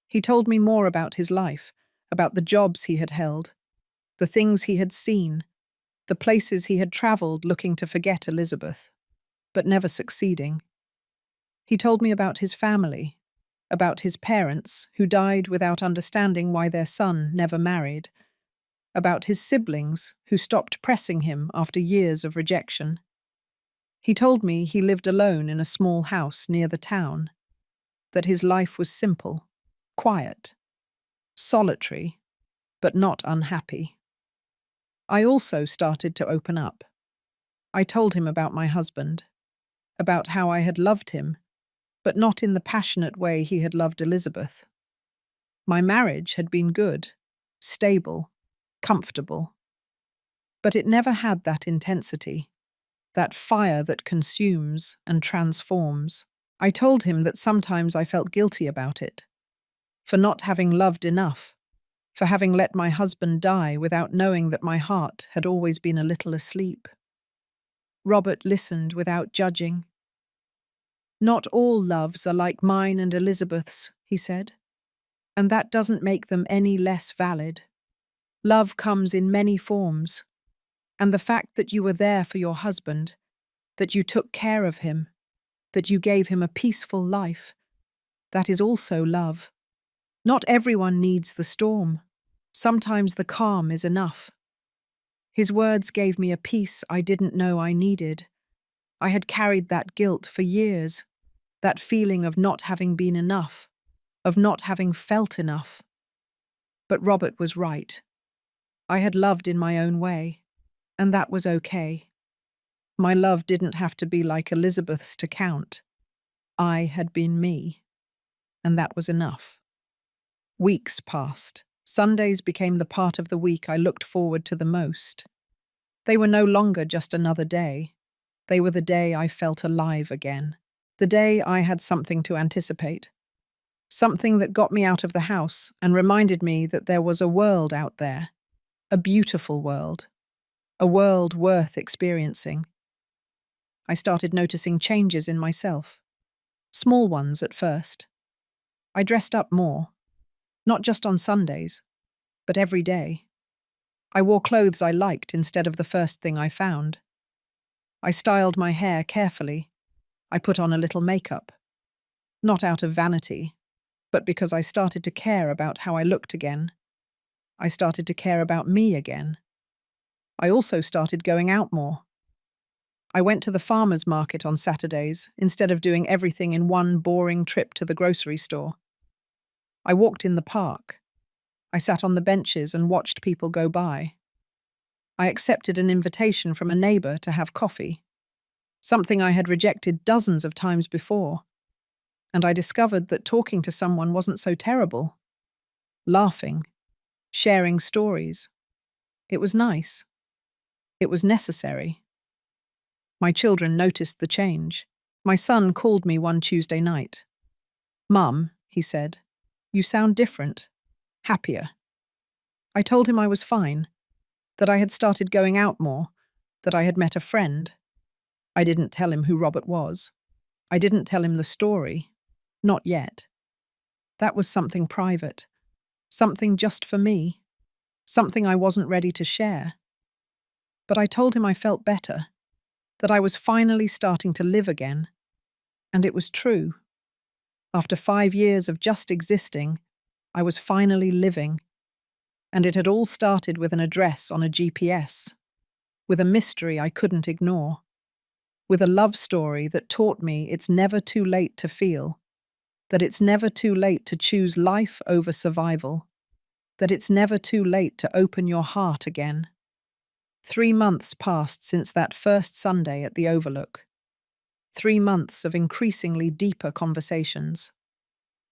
He told me more about his life, about the jobs he had held, the things he had seen, the places he had travelled looking to forget Elizabeth, but never succeeding. He told me about his family, about his parents who died without understanding why their son never married, about his siblings who stopped pressing him after years of rejection. He told me he lived alone in a small house near the town, that his life was simple, quiet, solitary, but not unhappy. I also started to open up. I told him about my husband, about how I had loved him, but not in the passionate way he had loved Elizabeth. My marriage had been good, stable, comfortable, but it never had that intensity, that fire that consumes and transforms. I told him that sometimes I felt guilty about it, for not having loved enough, for having let my husband die without knowing that my heart had always been a little asleep. Robert listened without judging. "Not all loves are like mine and Elizabeth's," he said, "and that doesn't make them any less valid. Love comes in many forms, and the fact that you were there for your husband, that you took care of him, that you gave him a peaceful life, that is also love. Not everyone needs the storm. Sometimes the calm is enough." His words gave me a peace I didn't know I needed. I had carried that guilt for years, that feeling of not having been enough, of not having felt enough. But Robert was right. I had loved in my own way, and that was okay. My love didn't have to be like Elizabeth's to count. I had been me, and that was enough. Weeks passed. Sundays became the part of the week I looked forward to the most. They were no longer just another day. They were the day I felt alive again. The day I had something to anticipate. Something that got me out of the house and reminded me that there was a world out there. A beautiful world. A world worth experiencing. I started noticing changes in myself. Small ones at first. I dressed up more. Not just on Sundays, but every day. I wore clothes I liked instead of the first thing I found. I styled my hair carefully. I put on a little makeup. Not out of vanity, but because I started to care about how I looked again. I started to care about me again. I also started going out more. I went to the farmer's market on Saturdays instead of doing everything in one boring trip to the grocery store. I walked in the park. I sat on the benches and watched people go by. I accepted an invitation from a neighbor to have coffee, something I had rejected dozens of times before. And I discovered that talking to someone wasn't so terrible. Laughing, sharing stories. It was nice. It was necessary. My children noticed the change. My son called me one Tuesday night. "Mum," he said, "you sound different, happier." I told him I was fine, that I had started going out more, that I had met a friend. I didn't tell him who Robert was. I didn't tell him the story. Not yet. That was something private, something just for me, something I wasn't ready to share. But I told him I felt better, that I was finally starting to live again. And it was true. After 5 years of just existing, I was finally living. And it had all started with an address on a GPS, with a mystery I couldn't ignore, with a love story that taught me it's never too late to feel, that it's never too late to choose life over survival, that it's never too late to open your heart again. 3 months passed since that first Sunday at the Overlook. 3 months of increasingly deeper conversations.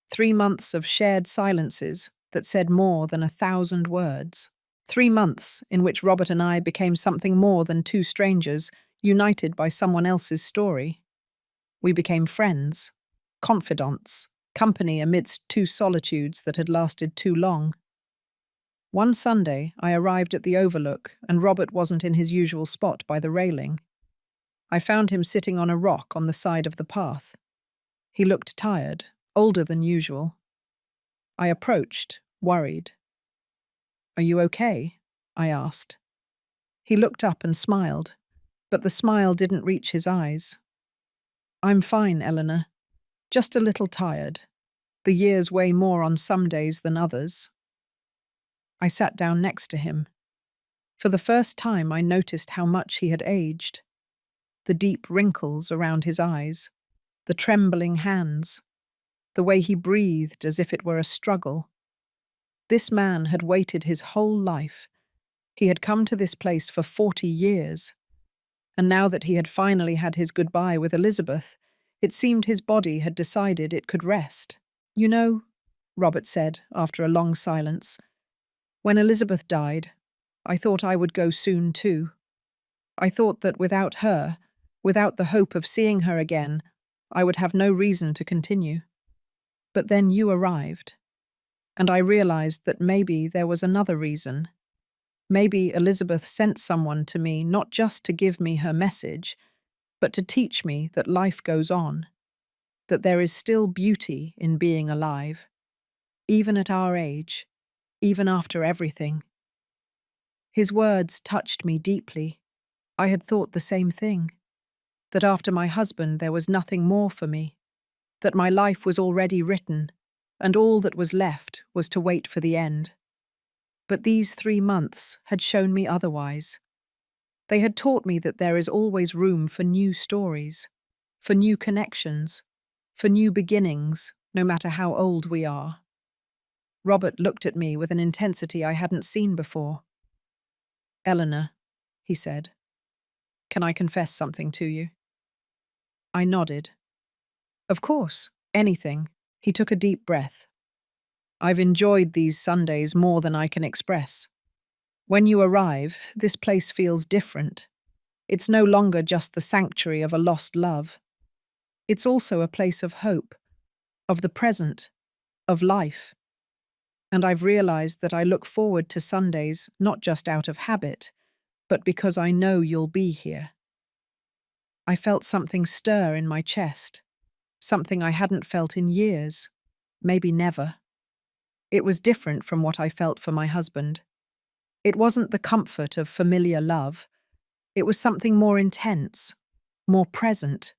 3 months of shared silences that said more than 1,000 words. 3 months in which Robert and I became something more than two strangers united by someone else's story. We became friends, confidants, company amidst two solitudes that had lasted too long. One Sunday, I arrived at the Overlook, and Robert wasn't in his usual spot by the railing. I found him sitting on a rock on the side of the path. He looked tired, older than usual. I approached, worried. "Are you okay?" I asked. He looked up and smiled, but the smile didn't reach his eyes. "I'm fine, Eleanor. Just a little tired. The years weigh more on some days than others." I sat down next to him. For the first time, I noticed how much he had aged. The deep wrinkles around his eyes, the trembling hands, the way he breathed as if it were a struggle. This man had waited his whole life. He had come to this place for 40 years. And now that he had finally had his goodbye with Elizabeth, it seemed his body had decided it could rest. "You know," Robert said after a long silence, "when Elizabeth died, I thought I would go soon too. I thought that without her, without the hope of seeing her again, I would have no reason to continue. But then you arrived, and I realized that maybe there was another reason. Maybe Elizabeth sent someone to me not just to give me her message, but to teach me that life goes on, that there is still beauty in being alive, even at our age, even after everything." His words touched me deeply. I had thought the same thing, that after my husband there was nothing more for me, that my life was already written, and all that was left was to wait for the end. But these 3 months had shown me otherwise. They had taught me that there is always room for new stories, for new connections, for new beginnings, no matter how old we are. Robert looked at me with an intensity I hadn't seen before. "Eleanor," he said, "can I confess something to you?" I nodded. "Of course, anything." He took a deep breath. "I've enjoyed these Sundays more than I can express. When you arrive, this place feels different. It's no longer just the sanctuary of a lost love. It's also a place of hope, of the present, of life. And I've realized that I look forward to Sundays not just out of habit, but because I know you'll be here." I felt something stir in my chest, something I hadn't felt in years, maybe never. It was different from what I felt for my husband. It wasn't the comfort of familiar love. It was something more intense, more present,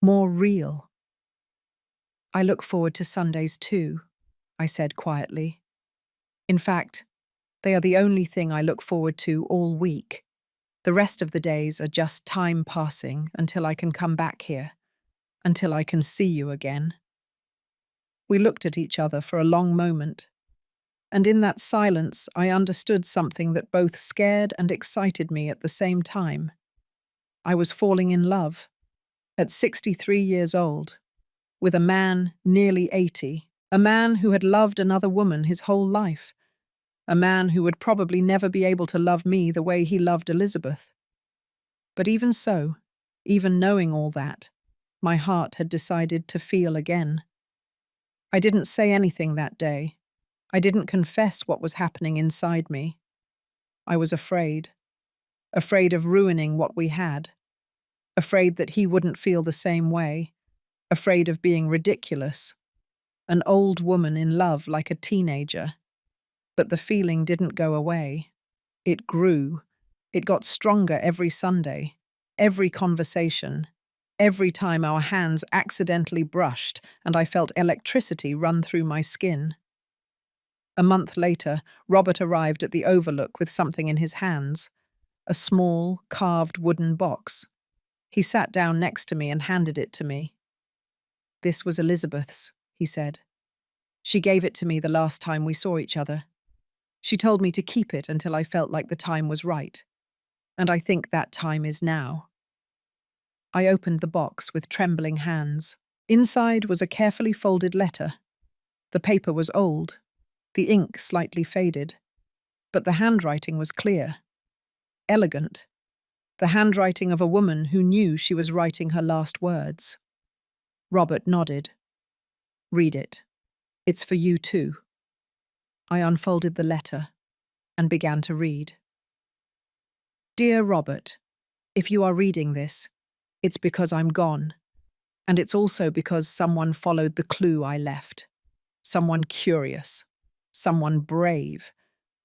more real. I look forward to Sundays too, I said quietly. In fact, they are the only thing I look forward to all week. The rest of the days are just time passing until I can come back here, until I can see you again. We looked at each other for a long moment, and in that silence I understood something that both scared and excited me at the same time. I was falling in love, at 63 years old, with a man nearly 80, a man who had loved another woman his whole life, a man who would probably never be able to love me the way he loved Elizabeth. But even so, even knowing all that, my heart had decided to feel again. I didn't say anything that day. I didn't confess what was happening inside me. I was afraid of ruining what we had, afraid that he wouldn't feel the same way, afraid of being ridiculous, an old woman in love like a teenager. But the feeling didn't go away. It grew. It got stronger every Sunday, every conversation, every time our hands accidentally brushed and I felt electricity run through my skin. A month later, Robert arrived at the Overlook with something in his hands, a small, carved wooden box. He sat down next to me and handed it to me. "This was Elizabeth's," he said. "She gave it to me the last time we saw each other. She told me to keep it until I felt like the time was right. And I think that time is now." I opened the box with trembling hands. Inside was a carefully folded letter. The paper was old, the ink slightly faded, but the handwriting was clear, elegant, the handwriting of a woman who knew she was writing her last words. Robert nodded. "Read it. It's for you too." I unfolded the letter and began to read. "Dear Robert, if you are reading this, it's because I'm gone, and it's also because someone followed the clue I left. Someone curious, someone brave,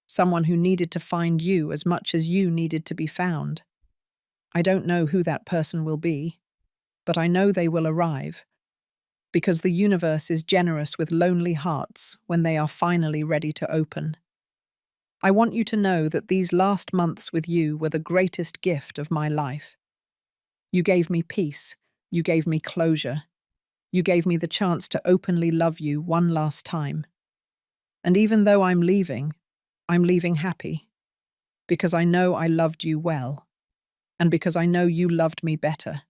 someone who needed to find you as much as you needed to be found. I don't know who that person will be, but I know they will arrive, because the universe is generous with lonely hearts when they are finally ready to open. I want you to know that these last months with you were the greatest gift of my life. You gave me peace, you gave me closure, you gave me the chance to openly love you one last time. And even though I'm leaving happy, because I know I loved you well, and because I know you loved me better.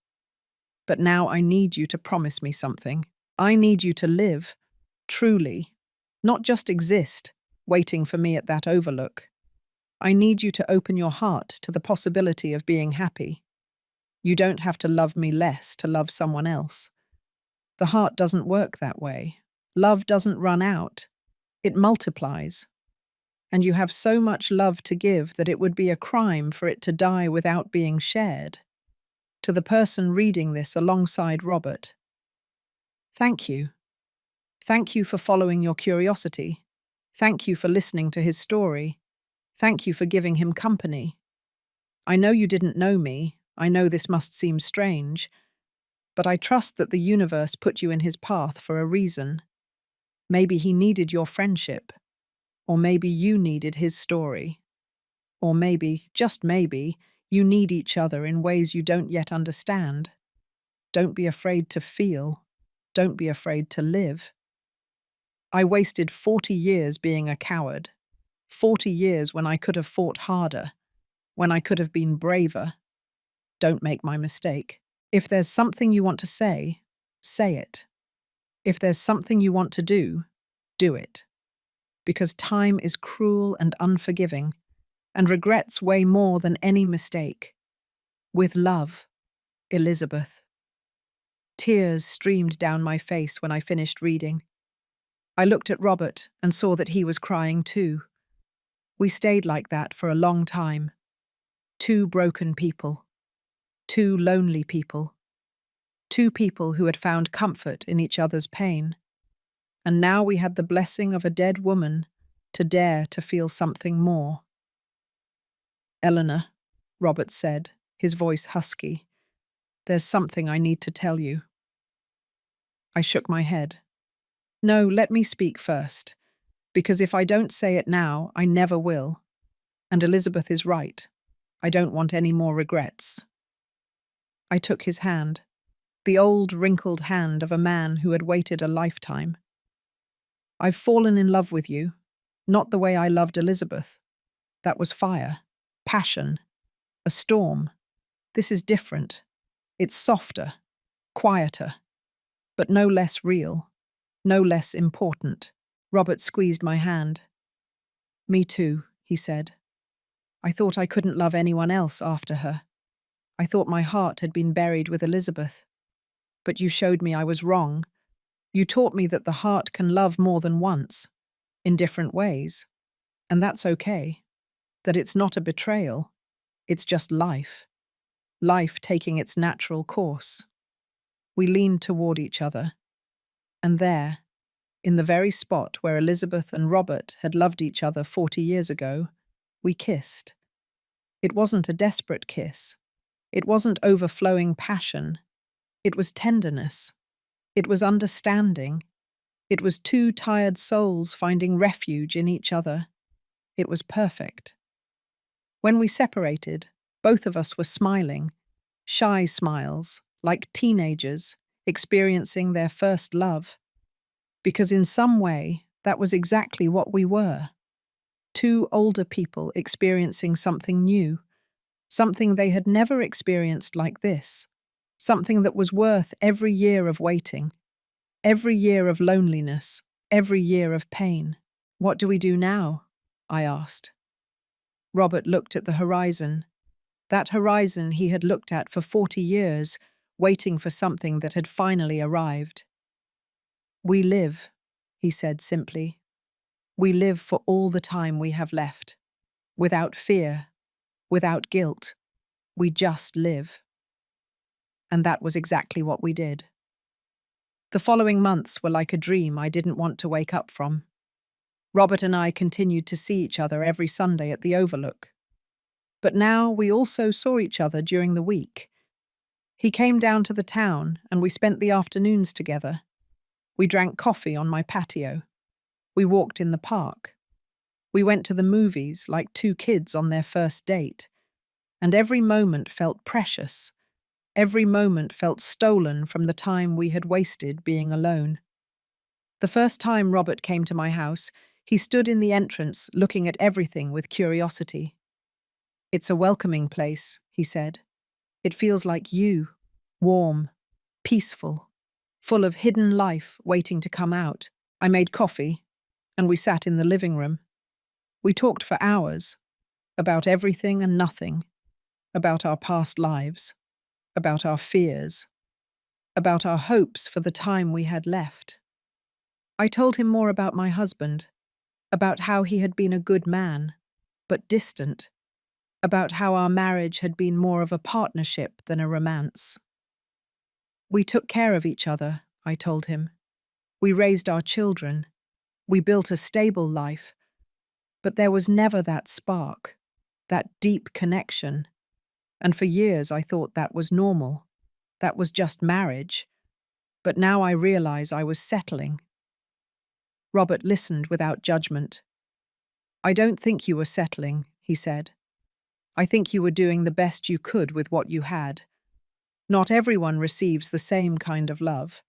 But now I need you to promise me something. I need you to live, truly, not just exist, waiting for me at that Overlook. I need you to open your heart to the possibility of being happy. You don't have to love me less to love someone else. The heart doesn't work that way. Love doesn't run out. It multiplies. And you have so much love to give that it would be a crime for it to die without being shared. To the person reading this alongside Robert, thank you. Thank you for following your curiosity. Thank you for listening to his story. Thank you for giving him company. I know you didn't know me. I know this must seem strange, but I trust that the universe put you in his path for a reason. Maybe he needed your friendship, or maybe you needed his story, or maybe, just maybe, you need each other in ways you don't yet understand. Don't be afraid to feel. Don't be afraid to live. I wasted 40 years being a coward. 40 years when I could have fought harder, when I could have been braver. Don't make my mistake. If there's something you want to say it. If there's something you want to do it. Because time is cruel and unforgiving, and regrets weigh more than any mistake. With love, Elizabeth. Tears streamed down my face when I finished reading. I looked at Robert and saw that he was crying too. We stayed like that for a long time. Two broken people. Two lonely people. Two people who had found comfort in each other's pain. And now we had the blessing of a dead woman to dare to feel something more. Eleanor, Robert said, his voice husky, there's something I need to tell you. I shook my head. No, let me speak first, because if I don't say it now, I never will. And Elizabeth is right. I don't want any more regrets. I took his hand, the old, wrinkled hand of a man who had waited a lifetime. I've fallen in love with you, not the way I loved Elizabeth. That was fire, passion, a storm. This is different. It's softer, quieter, but no less real, no less important. Robert squeezed my hand. Me too, he said. I thought I couldn't love anyone else after her. I thought my heart had been buried with Elizabeth. But you showed me I was wrong. You taught me that the heart can love more than once, in different ways. And that's okay. That it's not a betrayal. It's just life. Life taking its natural course. We leaned toward each other. And there, in the very spot where Elizabeth and Robert had loved each other 40 years ago, we kissed. It wasn't a desperate kiss. It wasn't overflowing passion. It was tenderness. It was understanding. It was two tired souls finding refuge in each other. It was perfect. When we separated, both of us were smiling, shy smiles, like teenagers experiencing their first love. Because in some way, that was exactly what we were. Two older people experiencing something new, something they had never experienced like this, something that was worth every year of waiting, every year of loneliness, every year of pain. What do we do now? I asked. Robert looked at the horizon, that horizon he had looked at for 40 years, waiting for something that had finally arrived. We live, he said simply. We live for all the time we have left. Without fear, without guilt. We just live. And that was exactly what we did. The following months were like a dream I didn't want to wake up from. Robert and I continued to see each other every Sunday at the Overlook. But now we also saw each other during the week. He came down to the town and we spent the afternoons together. We drank coffee on my patio. We walked in the park. We went to the movies like two kids on their first date. And every moment felt precious. Every moment felt stolen from the time we had wasted being alone. The first time Robert came to my house, he stood in the entrance looking at everything with curiosity. It's a welcoming place, he said. It feels like you, warm, peaceful, full of hidden life waiting to come out. I made coffee, and we sat in the living room. We talked for hours, about everything and nothing, about our past lives, about our fears, about our hopes for the time we had left. I told him more about my husband, about how he had been a good man, but distant, about how our marriage had been more of a partnership than a romance. We took care of each other, I told him. We raised our children. We built a stable life. But there was never that spark, that deep connection. And for years I thought that was normal. That was just marriage. But now I realize I was settling. Robert listened without judgment. I don't think you were settling, he said. I think you were doing the best you could with what you had. Not everyone receives the same kind of love.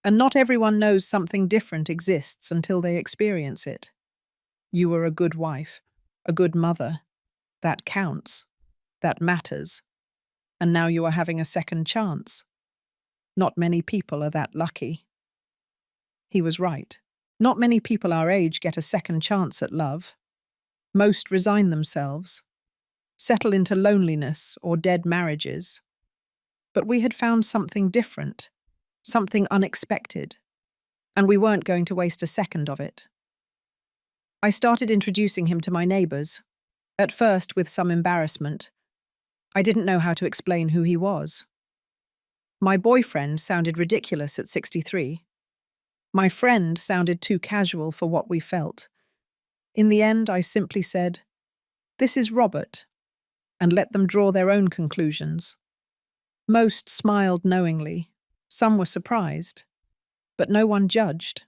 And not everyone knows something different exists until they experience it. You were a good wife, a good mother. That counts. That matters. And now you are having a second chance. Not many people are that lucky. He was right. Not many people our age get a second chance at love. Most resign themselves, settle into loneliness or dead marriages. But we had found something different, something unexpected, and we weren't going to waste a second of it. I started introducing him to my neighbours, at first with some embarrassment. I didn't know how to explain who he was. My boyfriend sounded ridiculous at 63. My friend sounded too casual for what we felt. In the end, I simply said, "This is Robert, and let them draw their own conclusions. Most smiled knowingly, some were surprised, but no one judged,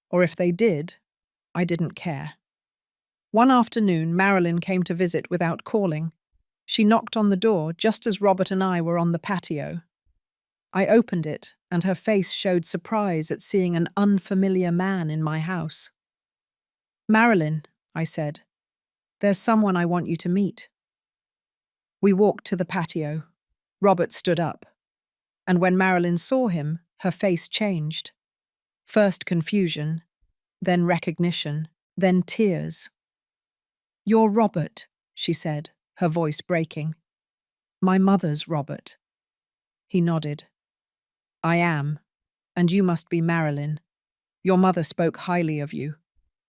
or if they did, I didn't care. One afternoon, Marilyn came to visit without calling. She knocked on the door just as Robert and I were on the patio. I opened it, and her face showed surprise at seeing an unfamiliar man in my house. "Marilyn," I said, "there's someone I want you to meet." We walked to the patio. Robert stood up, and when Marilyn saw him, her face changed. First confusion, then recognition, then tears. "You're Robert," she said, her voice breaking. "My mother's Robert." He nodded. "I am, and you must be Marilyn. Your mother spoke highly of you.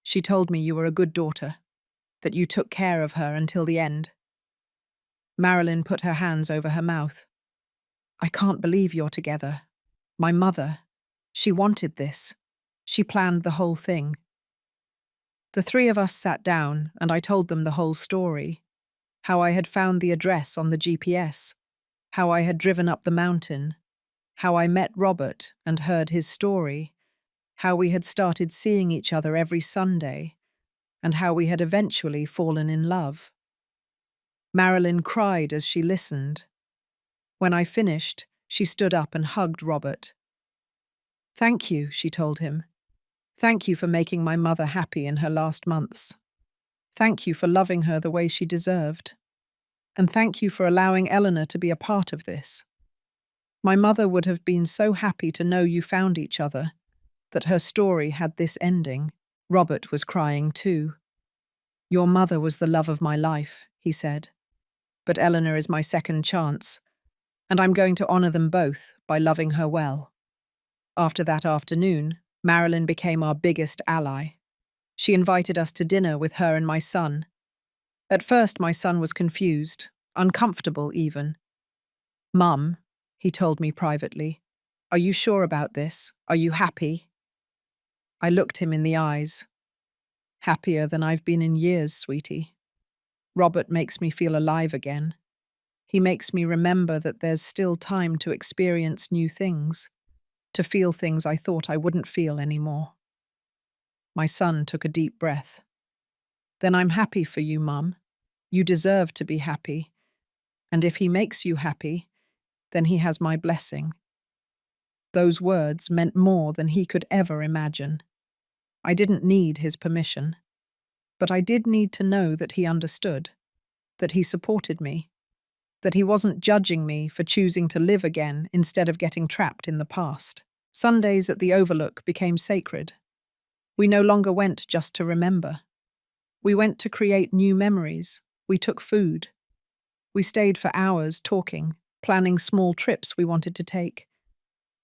She told me you were a good daughter, that you took care of her until the end." Marilyn put her hands over her mouth. "I can't believe you're together. My mother, she wanted this. She planned the whole thing." The three of us sat down, and I told them the whole story. How I had found the address on the GPS, how I had driven up the mountain, how I met Robert and heard his story, how we had started seeing each other every Sunday, and how we had eventually fallen in love. Marilyn cried as she listened. When I finished, she stood up and hugged Robert. "Thank you," she told him. "Thank you for making my mother happy in her last months. Thank you for loving her the way she deserved. And thank you for allowing Eleanor to be a part of this. My mother would have been so happy to know you found each other, that her story had this ending." Robert was crying too. "Your mother was the love of my life," he said. "But Eleanor is my second chance, and I'm going to honor them both by loving her well." After that afternoon, Marilyn became our biggest ally. She invited us to dinner with her and my son. At first, my son was confused, uncomfortable even. "Mum," he told me privately, "are you sure about this? Are you happy?" I looked him in the eyes. "Happier than I've been in years, sweetie. Robert makes me feel alive again. He makes me remember that there's still time to experience new things, to feel things I thought I wouldn't feel anymore." My son took a deep breath. "Then I'm happy for you, Mum. You deserve to be happy. And if he makes you happy, then he has my blessing." Those words meant more than he could ever imagine. I didn't need his permission, but I did need to know that he understood, that he supported me, that he wasn't judging me for choosing to live again instead of getting trapped in the past. Sundays at the Overlook became sacred. We no longer went just to remember. We went to create new memories. We took food. We stayed for hours talking, planning small trips we wanted to take,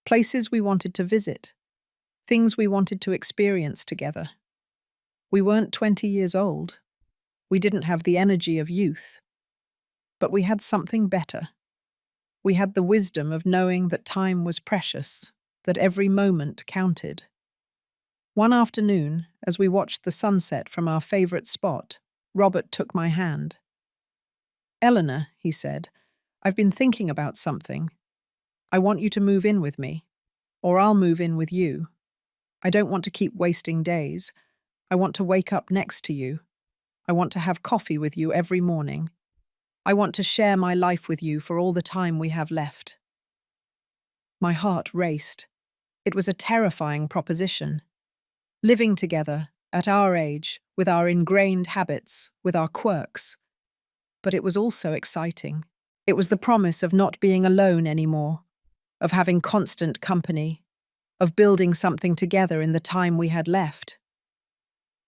places we wanted to visit, things we wanted to experience together. We weren't 20 years old. We didn't have the energy of youth. But we had something better. We had the wisdom of knowing that time was precious, that every moment counted. One afternoon, as we watched the sunset from our favorite spot, Robert took my hand. "Eleanor," he said, "I've been thinking about something. I want you to move in with me, or I'll move in with you. I don't want to keep wasting days. I want to wake up next to you. I want to have coffee with you every morning. I want to share my life with you for all the time we have left." My heart raced. It was a terrifying proposition. Living together, at our age, with our ingrained habits, with our quirks. But it was also exciting. It was the promise of not being alone anymore, of having constant company, of building something together in the time we had left.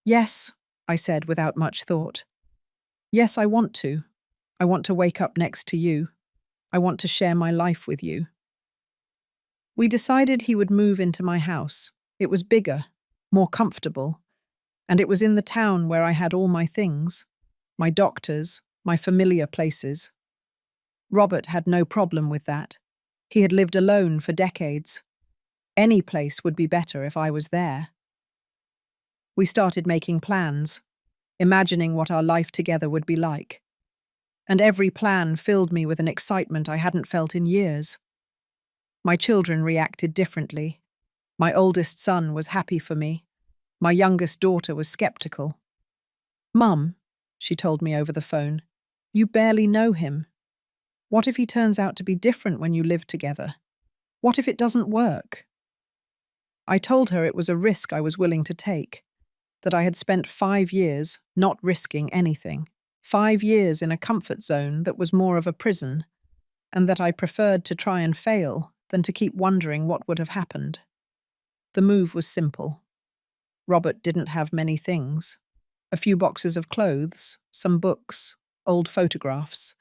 "Yes," I said without much thought. "Yes, I want to. I want to wake up next to you. I want to share my life with you." We decided he would move into my house. It was bigger, more comfortable, and it was in the town where I had all my things, my doctors, my familiar places. Robert had no problem with that. He had lived alone for decades. Any place would be better if I was there. We started making plans, imagining what our life together would be like. and every plan filled me with an excitement I hadn't felt in years. My children reacted differently. My oldest son was happy for me. My youngest daughter was skeptical. "Mum," she told me over the phone, "you barely know him. What if he turns out to be different when you live together? What if it doesn't work?" I told her it was a risk I was willing to take, that I had spent 5 years not risking anything, 5 years in a comfort zone that was more of a prison, and that I preferred to try and fail than to keep wondering what would have happened. The move was simple. Robert didn't have many things. A few boxes of clothes, some books, old photographs,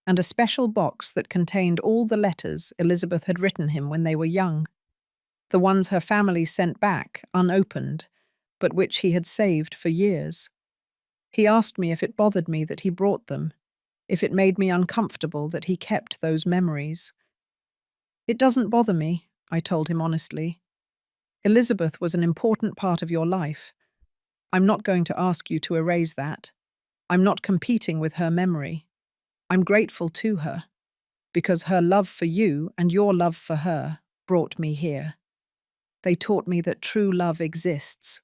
and a special box that contained all the letters Elizabeth had written him when they were young, the ones her family sent back, unopened, but which he had saved for years. He asked me if it bothered me that he brought them, if it made me uncomfortable that he kept those memories. "It doesn't bother me," I told him honestly. "Elizabeth was an important part of your life. I'm not going to ask you to erase that. I'm not competing with her memory. I'm grateful to her, because her love for you and your love for her brought me here. They taught me that true love exists,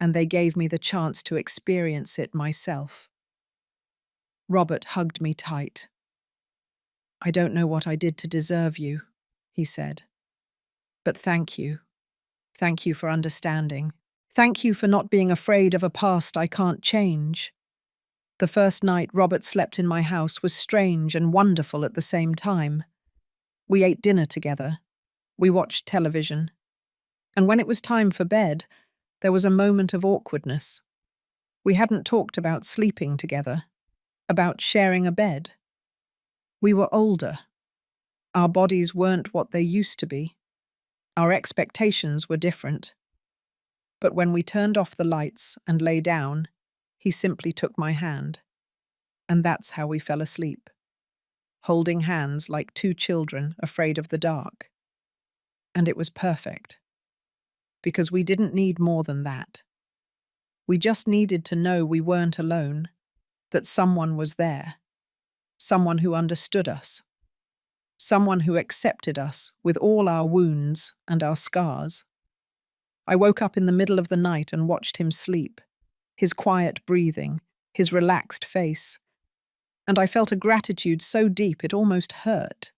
and they gave me the chance to experience it myself." Robert hugged me tight. "I don't know what I did to deserve you," he said. "But thank you. Thank you for understanding. Thank you for not being afraid of a past I can't change." The first night Robert slept in my house was strange and wonderful at the same time. We ate dinner together. We watched television. And when it was time for bed, there was a moment of awkwardness. We hadn't talked about sleeping together, about sharing a bed. We were older. Our bodies weren't what they used to be. Our expectations were different. But when we turned off the lights and lay down, he simply took my hand. And that's how we fell asleep, holding hands like two children afraid of the dark. And it was perfect, because we didn't need more than that. We just needed to know we weren't alone, that someone was there, someone who understood us, someone who accepted us with all our wounds and our scars. I woke up in the middle of the night and watched him sleep, his quiet breathing, his relaxed face, and I felt a gratitude so deep it almost hurt.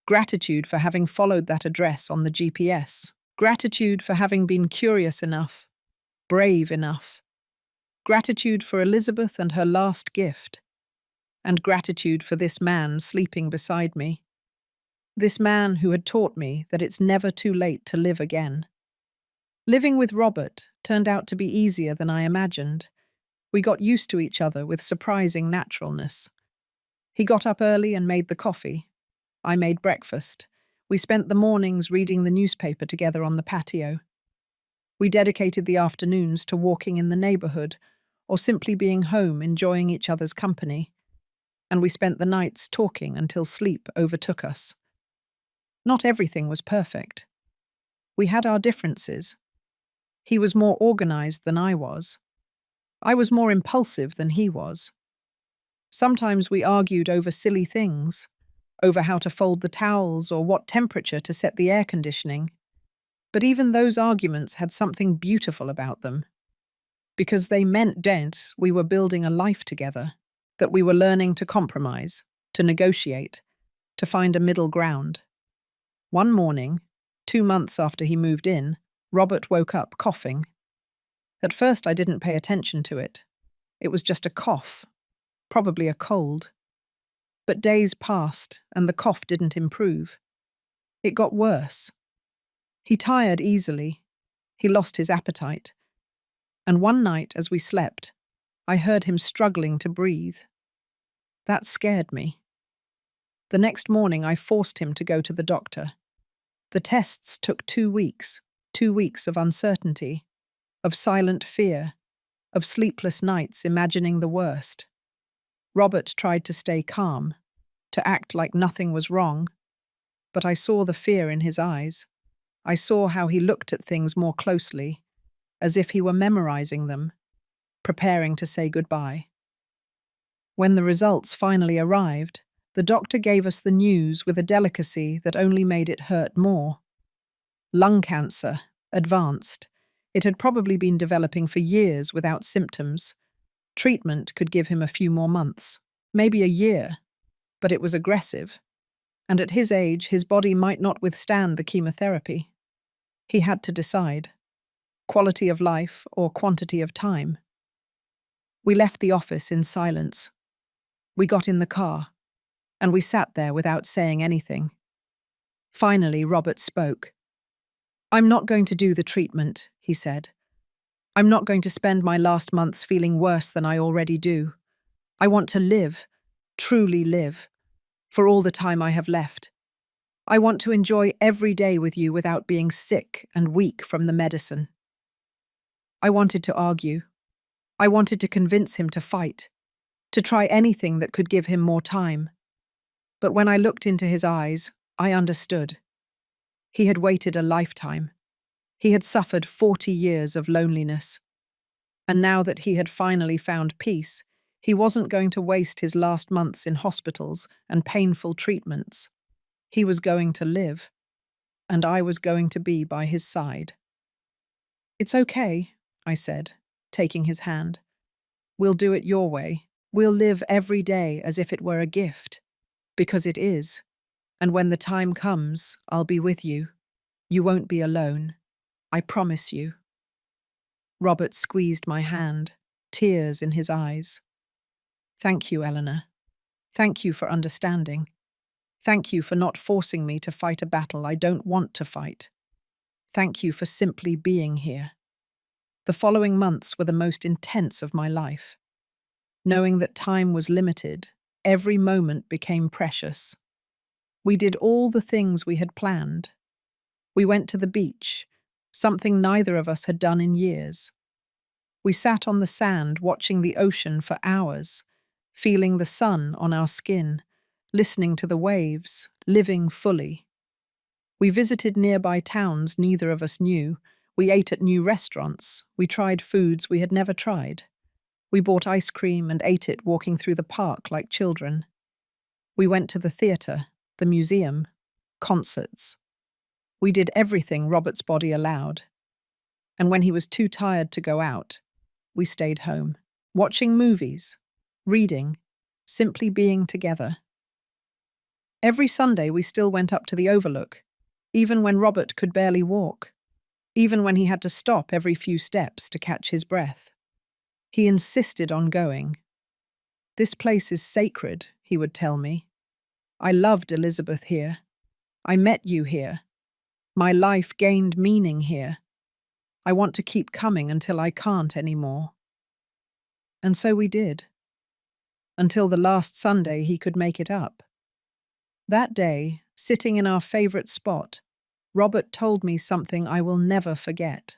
Gratitude for having followed that address on the GPS. Gratitude for having been curious enough, brave enough. Gratitude for Elizabeth and her last gift. And gratitude for this man sleeping beside me. This man who had taught me that it's never too late to live again. Living with Robert turned out to be easier than I imagined. We got used to each other with surprising naturalness. He got up early and made the coffee. I made breakfast. We spent the mornings reading the newspaper together on the patio. We dedicated the afternoons to walking in the neighborhood or simply being home enjoying each other's company. And we spent the nights talking until sleep overtook us. Not everything was perfect. We had our differences. He was more organized than I was. I was more impulsive than he was. Sometimes we argued over silly things, over how to fold the towels or what temperature to set the air conditioning. But even those arguments had something beautiful about them, because they meant we were building a life together, that we were learning to compromise, to negotiate, to find a middle ground. One morning, 2 months after he moved in, Robert woke up coughing. At first I didn't pay attention to it. It was just a cough, probably a cold. But days passed and the cough didn't improve. It got worse. He tired easily. He lost his appetite. And one night as we slept, I heard him struggling to breathe. That scared me. The next morning I forced him to go to the doctor. The tests took 2 weeks, 2 weeks of uncertainty, of silent fear, of sleepless nights imagining the worst. Robert tried to stay calm, to act like nothing was wrong, but I saw the fear in his eyes. I saw how he looked at things more closely, as if he were memorizing them, preparing to say goodbye. When the results finally arrived, the doctor gave us the news with a delicacy that only made it hurt more. Lung cancer, advanced. It had probably been developing for years without symptoms. Treatment could give him a few more months, maybe a year, but it was aggressive, and at his age, his body might not withstand the chemotherapy. He had to decide: quality of life or quantity of time. We left the office in silence. We got in the car, and we sat there without saying anything. Finally, Robert spoke. "I'm not going to do the treatment," he said. "I'm not going to spend my last months feeling worse than I already do. I want to live, truly live, for all the time I have left. I want to enjoy every day with you without being sick and weak from the medicine." I wanted to argue. I wanted to convince him to fight, to try anything that could give him more time. But when I looked into his eyes, I understood. He had waited a lifetime. He had suffered 40 years of loneliness. And now that he had finally found peace, he wasn't going to waste his last months in hospitals and painful treatments. He was going to live, and I was going to be by his side. "It's okay," I said, taking his hand. "We'll do it your way. We'll live every day as if it were a gift, because it is. And when the time comes, I'll be with you. You won't be alone. I promise you." Robert squeezed my hand, tears in his eyes. "Thank you, Eleanor. Thank you for understanding. Thank you for not forcing me to fight a battle I don't want to fight. Thank you for simply being here." The following months were the most intense of my life. Knowing that time was limited, every moment became precious. We did all the things we had planned. We went to the beach, something neither of us had done in years. We sat on the sand watching the ocean for hours, feeling the sun on our skin, listening to the waves, living fully. We visited nearby towns neither of us knew. We ate at new restaurants. We tried foods we had never tried. We bought ice cream and ate it walking through the park like children. We went to the theatre, the museum, concerts. We did everything Robert's body allowed. And when he was too tired to go out, we stayed home, watching movies, reading, simply being together. Every Sunday we still went up to the overlook, even when Robert could barely walk, even when he had to stop every few steps to catch his breath. He insisted on going. "This place is sacred," he would tell me. "I loved Elizabeth here. I met you here. My life gained meaning here. I want to keep coming until I can't anymore." And so we did. Until the last Sunday he could make it up. That day, sitting in our favorite spot, Robert told me something I will never forget.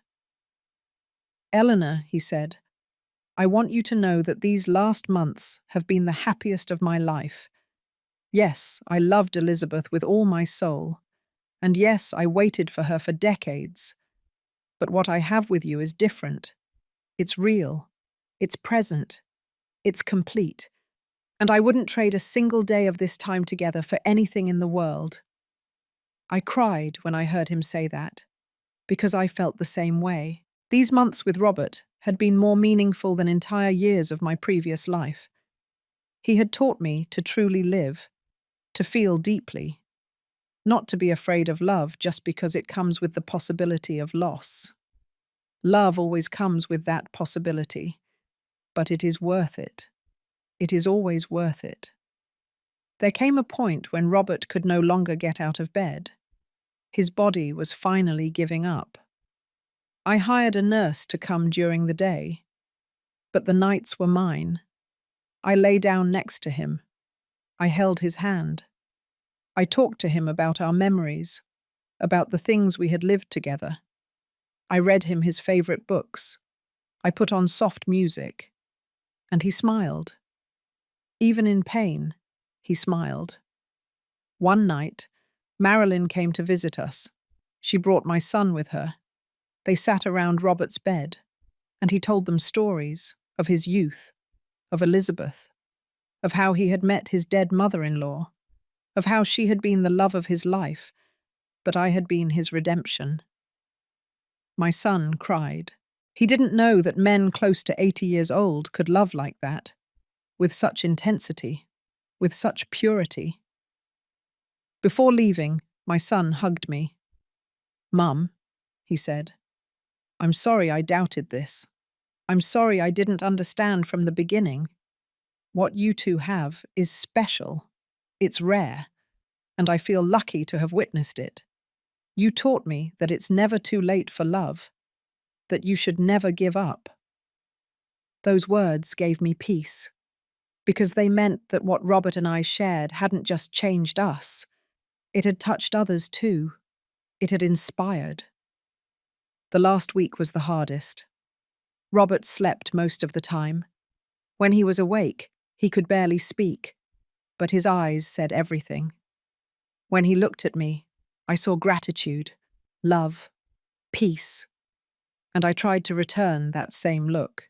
"Eleanor," he said, "I want you to know that these last months have been the happiest of my life. Yes, I loved Elizabeth with all my soul. And yes, I waited for her for decades. But what I have with you is different. It's real. It's present. It's complete. And I wouldn't trade a single day of this time together for anything in the world." I cried when I heard him say that, because I felt the same way. These months with Robert had been more meaningful than entire years of my previous life. He had taught me to truly live, to feel deeply, not to be afraid of love just because it comes with the possibility of loss. Love always comes with that possibility, but it is worth it. It is always worth it. There came a point when Robert could no longer get out of bed. His body was finally giving up. I hired a nurse to come during the day, but the nights were mine. I lay down next to him. I held his hand. I talked to him about our memories, about the things we had lived together. I read him his favorite books. I put on soft music, and he smiled. Even in pain, he smiled. One night, Marilyn came to visit us. She brought my son with her. They sat around Robert's bed, and he told them stories of his youth, of Elizabeth, of how he had met his dead mother-in-law, of how she had been the love of his life, but I had been his redemption. My son cried. He didn't know that men close to 80 years old could love like that, with such intensity, with such purity. Before leaving, my son hugged me. "Mum," he said, "I'm sorry I doubted this. I'm sorry I didn't understand from the beginning. What you two have is special. It's rare, and I feel lucky to have witnessed it. You taught me that it's never too late for love, that you should never give up." Those words gave me peace, because they meant that what Robert and I shared hadn't just changed us. It had touched others too. It had inspired. The last week was the hardest. Robert slept most of the time. When he was awake, he could barely speak, but his eyes said everything. When he looked at me, I saw gratitude, love, peace, and I tried to return that same look,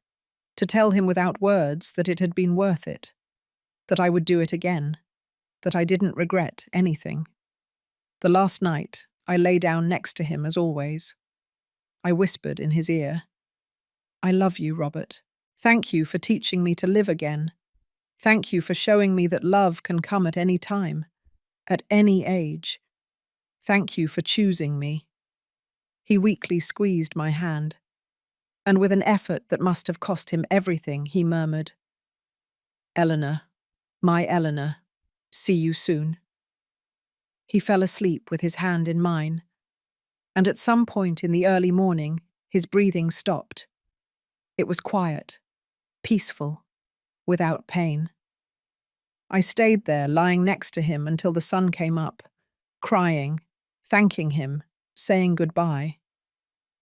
to tell him without words that it had been worth it, that I would do it again, that I didn't regret anything. The last night, I lay down next to him as always. I whispered in his ear, "I love you, Robert. Thank you for teaching me to live again. Thank you for showing me that love can come at any time, at any age. Thank you for choosing me." He weakly squeezed my hand, and with an effort that must have cost him everything, he murmured, "Eleanor, my Eleanor, see you soon." He fell asleep with his hand in mine, and at some point in the early morning, his breathing stopped. It was quiet, peaceful, without pain. I stayed there, lying next to him until the sun came up, crying, thanking him, saying goodbye.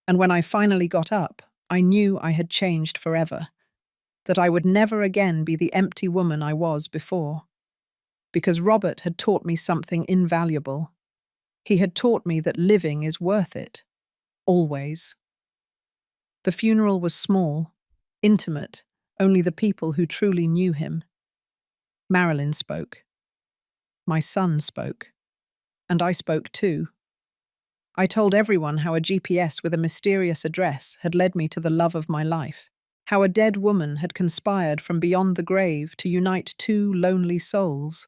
And when I finally got up, I knew I had changed forever, that I would never again be the empty woman I was before. Because Robert had taught me something invaluable. He had taught me that living is worth it, always. The funeral was small, intimate, only the people who truly knew him. Marilyn spoke. My son spoke. And I spoke too. I told everyone how a GPS with a mysterious address had led me to the love of my life, how a dead woman had conspired from beyond the grave to unite two lonely souls,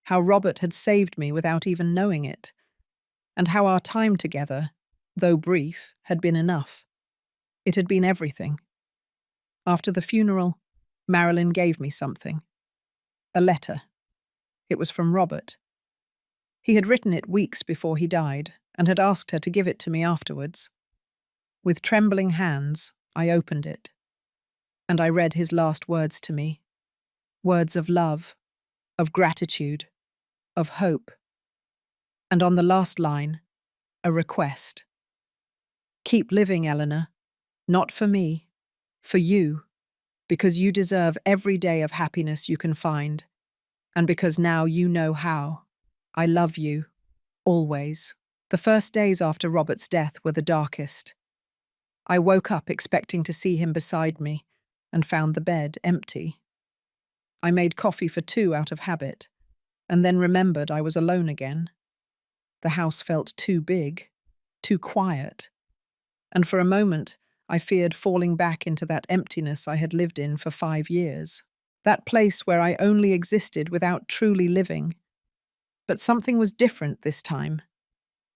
how Robert had saved me without even knowing it, and how our time together, though brief, had been enough. It had been everything. After the funeral, Marilyn gave me something. A letter. It was from Robert. He had written it weeks before he died, and had asked her to give it to me afterwards. With trembling hands, I opened it, and I read his last words to me. Words of love, of gratitude, of hope. And on the last line, a request. Keep living, Eleanor. Not for me, for you, because you deserve every day of happiness you can find, and because now you know how. I love you, always. The first days after Robert's death were the darkest. I woke up expecting to see him beside me, and found the bed empty. I made coffee for two out of habit, and then remembered I was alone again. The house felt too big, too quiet, and for a moment I feared falling back into that emptiness I had lived in for 5 years, that place where I only existed without truly living. But something was different this time.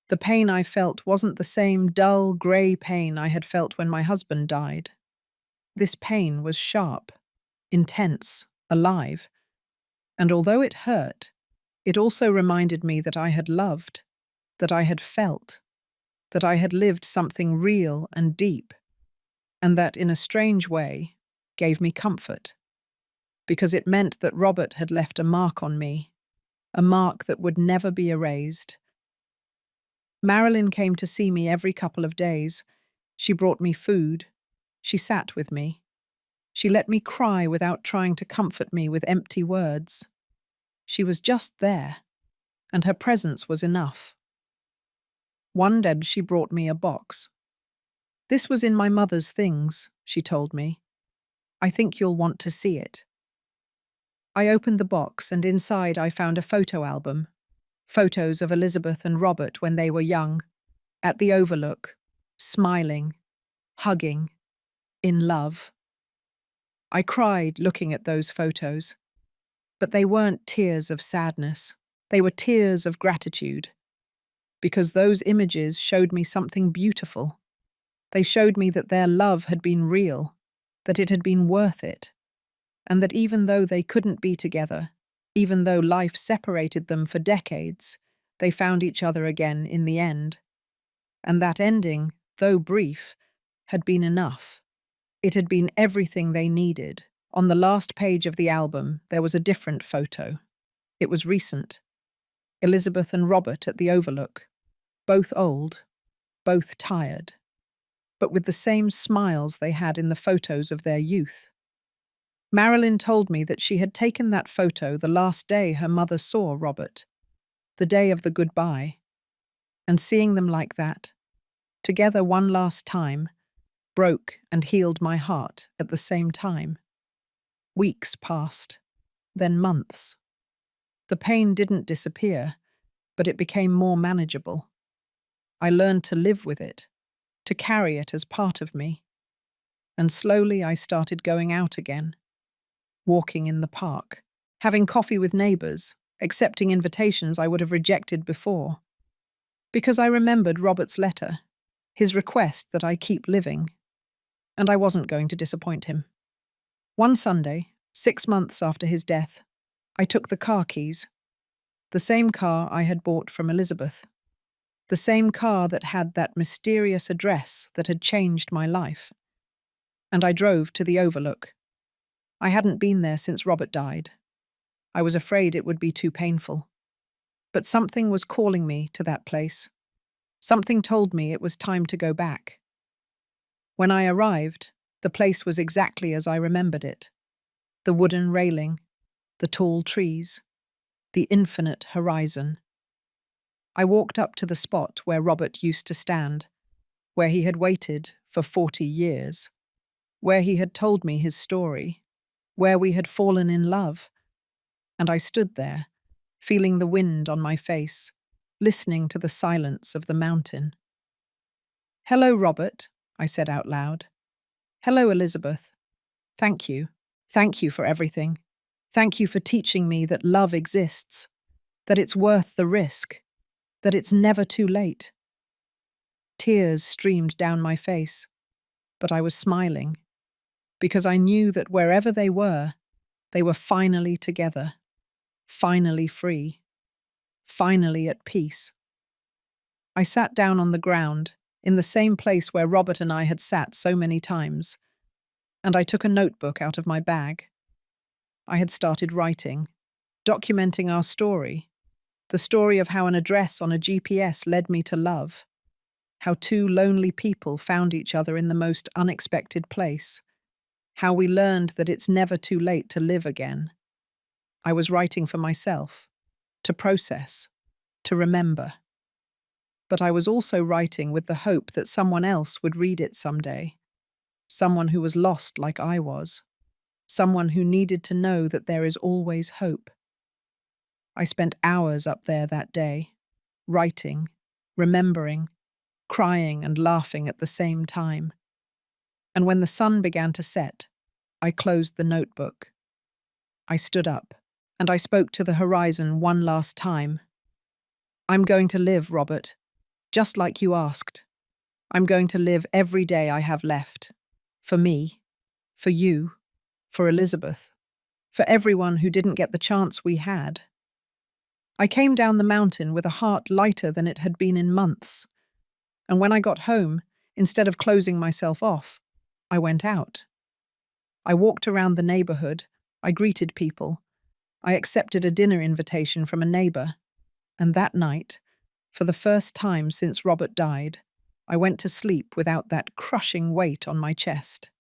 The pain I felt wasn't the same dull, grey pain I had felt when my husband died. This pain was sharp, intense, alive, and although it hurt, it also reminded me that I had loved, that I had felt, that I had lived something real and deep, and that, in a strange way, gave me comfort, because it meant that Robert had left a mark on me, a mark that would never be erased. Marilyn came to see me every couple of days. She brought me food. She sat with me. She let me cry without trying to comfort me with empty words. She was just there, and her presence was enough. One day she brought me a box. "This was in my mother's things," she told me. "I think you'll want to see it." I opened the box and inside I found a photo album. Photos of Elizabeth and Robert when they were young, at the Overlook, smiling, hugging, in love. I cried looking at those photos, but they weren't tears of sadness. They were tears of gratitude, because those images showed me something beautiful. They showed me that their love had been real, that it had been worth it, and that even though they couldn't be together, even though life separated them for decades, they found each other again in the end. And that ending, though brief, had been enough. It had been everything they needed. On the last page of the album, there was a different photo. It was recent. Elizabeth and Robert at the Overlook. Both old, both tired, but with the same smiles they had in the photos of their youth. Marilyn told me that she had taken that photo the last day her mother saw Robert, the day of the goodbye, and seeing them like that, together one last time, broke and healed my heart at the same time. Weeks passed, then months. The pain didn't disappear, but it became more manageable. I learned to live with it, to carry it as part of me. And slowly I started going out again, walking in the park, having coffee with neighbours, accepting invitations I would have rejected before. Because I remembered Robert's letter, his request that I keep living, and I wasn't going to disappoint him. One Sunday, 6 months after his death, I took the car keys, the same car I had bought from Elizabeth, the same car that had that mysterious address that had changed my life, and I drove to the Overlook. I hadn't been there since Robert died. I was afraid it would be too painful. But something was calling me to that place. Something told me it was time to go back. When I arrived, the place was exactly as I remembered it. The wooden railing, the tall trees, the infinite horizon. I walked up to the spot where Robert used to stand, where he had waited for 40 years, where he had told me his story, where we had fallen in love. And I stood there, feeling the wind on my face, listening to the silence of the mountain. "Hello, Robert," I said out loud. "Hello, Elizabeth. Thank you. Thank you for everything. Thank you for teaching me that love exists, that it's worth the risk, that it's never too late." Tears streamed down my face, but I was smiling, because I knew that wherever they were finally together, finally free, finally at peace. I sat down on the ground, in the same place where Robert and I had sat so many times, and I took a notebook out of my bag. I had started writing, documenting our story, the story of how an address on a GPS led me to love, how two lonely people found each other in the most unexpected place, how we learned that it's never too late to live again. I was writing for myself, to process, to remember. But I was also writing with the hope that someone else would read it someday, someone who was lost like I was, someone who needed to know that there is always hope. I spent hours up there that day, writing, remembering, crying and laughing at the same time. And when the sun began to set, I closed the notebook. I stood up, and I spoke to the horizon one last time. "I'm going to live, Robert, just like you asked. I'm going to live every day I have left. For me, for you, for Elizabeth, for everyone who didn't get the chance we had." I came down the mountain with a heart lighter than it had been in months. And when I got home, instead of closing myself off, I went out. I walked around the neighborhood, I greeted people, I accepted a dinner invitation from a neighbor, and that night, for the first time since Robert died, I went to sleep without that crushing weight on my chest.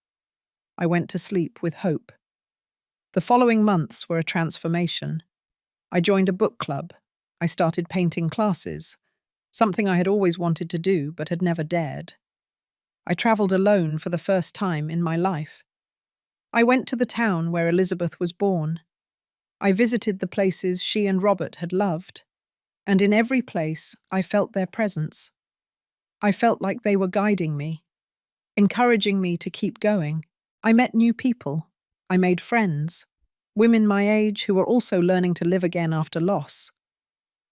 I went to sleep with hope. The following months were a transformation. I joined a book club. I started painting classes, something I had always wanted to do but had never dared. I traveled alone for the first time in my life. I went to the town where Elizabeth was born. I visited the places she and Robert had loved, and in every place I felt their presence. I felt like they were guiding me, encouraging me to keep going. I met new people. I made friends, women my age who were also learning to live again after loss.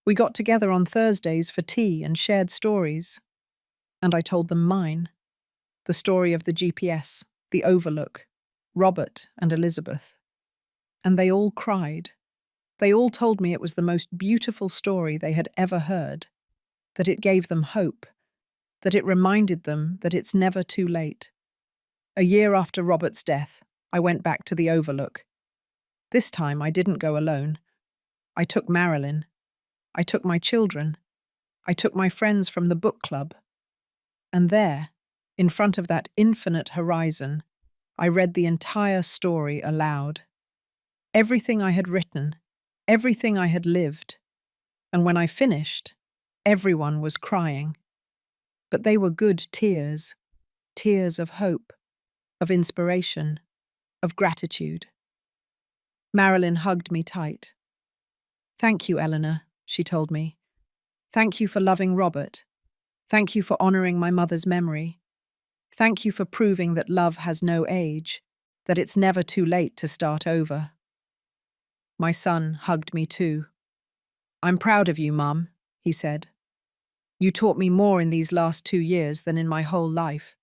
We got together on Thursdays for tea and shared stories, and I told them mine. The story of the GPS, the Overlook, Robert and Elizabeth. And they all cried. They all told me it was the most beautiful story they had ever heard, that it gave them hope, that it reminded them that it's never too late. A year after Robert's death, I went back to the Overlook. This time I didn't go alone. I took Marilyn. I took my children. I took my friends from the book club. And there, in front of that infinite horizon, I read the entire story aloud. Everything I had written, everything I had lived. And when I finished, everyone was crying. But they were good tears, tears of hope, of inspiration, of gratitude. Marilyn hugged me tight. "Thank you, Eleanor," she told me. "Thank you for loving Robert. Thank you for honoring my mother's memory. Thank you for proving that love has no age, that it's never too late to start over." My son hugged me too. "I'm proud of you, Mum," he said. "You taught me more in these last 2 years than in my whole life.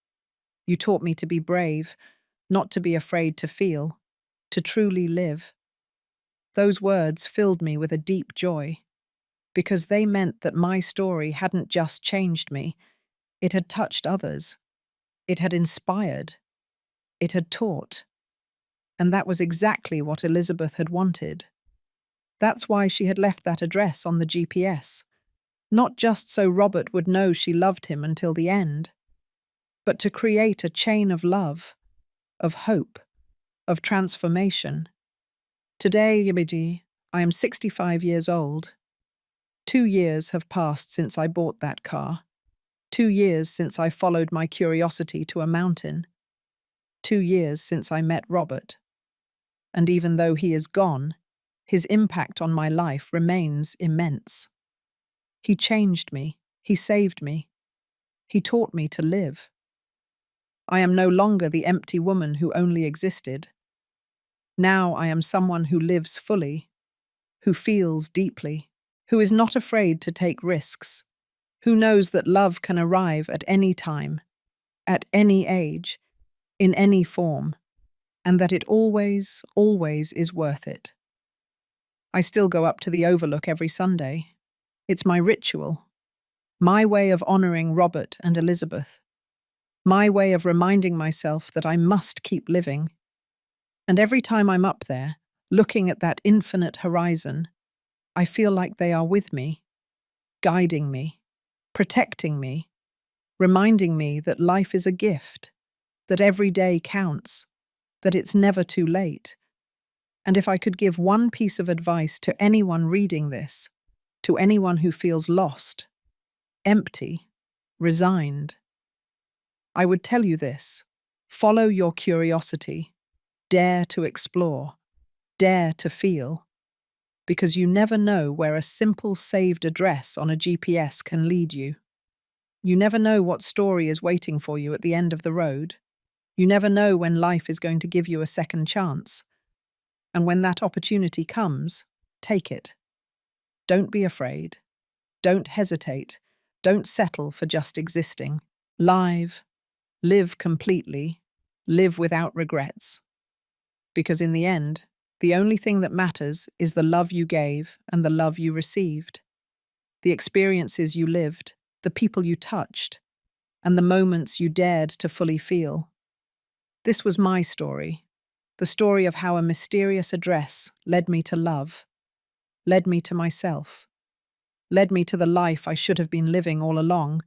You taught me to be brave, not to be afraid to feel, to truly live." Those words filled me with a deep joy, because they meant that my story hadn't just changed me, it had touched others, it had inspired, it had taught. And that was exactly what Elizabeth had wanted. That's why she had left that address on the GPS, not just so Robert would know she loved him until the end, but to create a chain of love, of hope, of transformation. Today, Yibidi, I am 65 years old. 2 years have passed since I bought that car. 2 years since I followed my curiosity to a mountain. 2 years since I met Robert. And even though he is gone, his impact on my life remains immense. He changed me. He saved me. He taught me to live. I am no longer the empty woman who only existed. Now I am someone who lives fully, who feels deeply, who is not afraid to take risks, who knows that love can arrive at any time, at any age, in any form, and that it always, always is worth it. I still go up to the Overlook every Sunday. It's my ritual, my way of honoring Robert and Elizabeth, my way of reminding myself that I must keep living. And every time I'm up there, looking at that infinite horizon, I feel like they are with me, guiding me, protecting me, reminding me that life is a gift, that every day counts, that it's never too late. And if I could give one piece of advice to anyone reading this, to anyone who feels lost, empty, resigned, I would tell you this: follow your curiosity, dare to explore, dare to feel, because you never know where a simple saved address on a GPS can lead you. You never know what story is waiting for you at the end of the road. You never know when life is going to give you a second chance. And when that opportunity comes, take it. Don't be afraid. Don't hesitate. Don't settle for just existing. Live completely. Live without regrets. Because in the end, the only thing that matters is the love you gave and the love you received. The experiences you lived, the people you touched, and the moments you dared to fully feel. This was my story, the story of how a mysterious address led me to love, led me to myself, led me to the life I should have been living all along.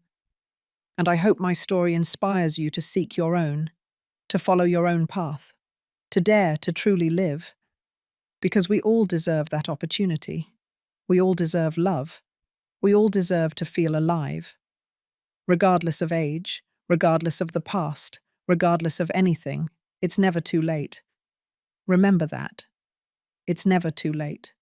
And I hope my story inspires you to seek your own, to follow your own path, to dare to truly live, because we all deserve that opportunity. We all deserve love. We all deserve to feel alive. Regardless of age, regardless of the past, regardless of anything, it's never too late. Remember that. It's never too late.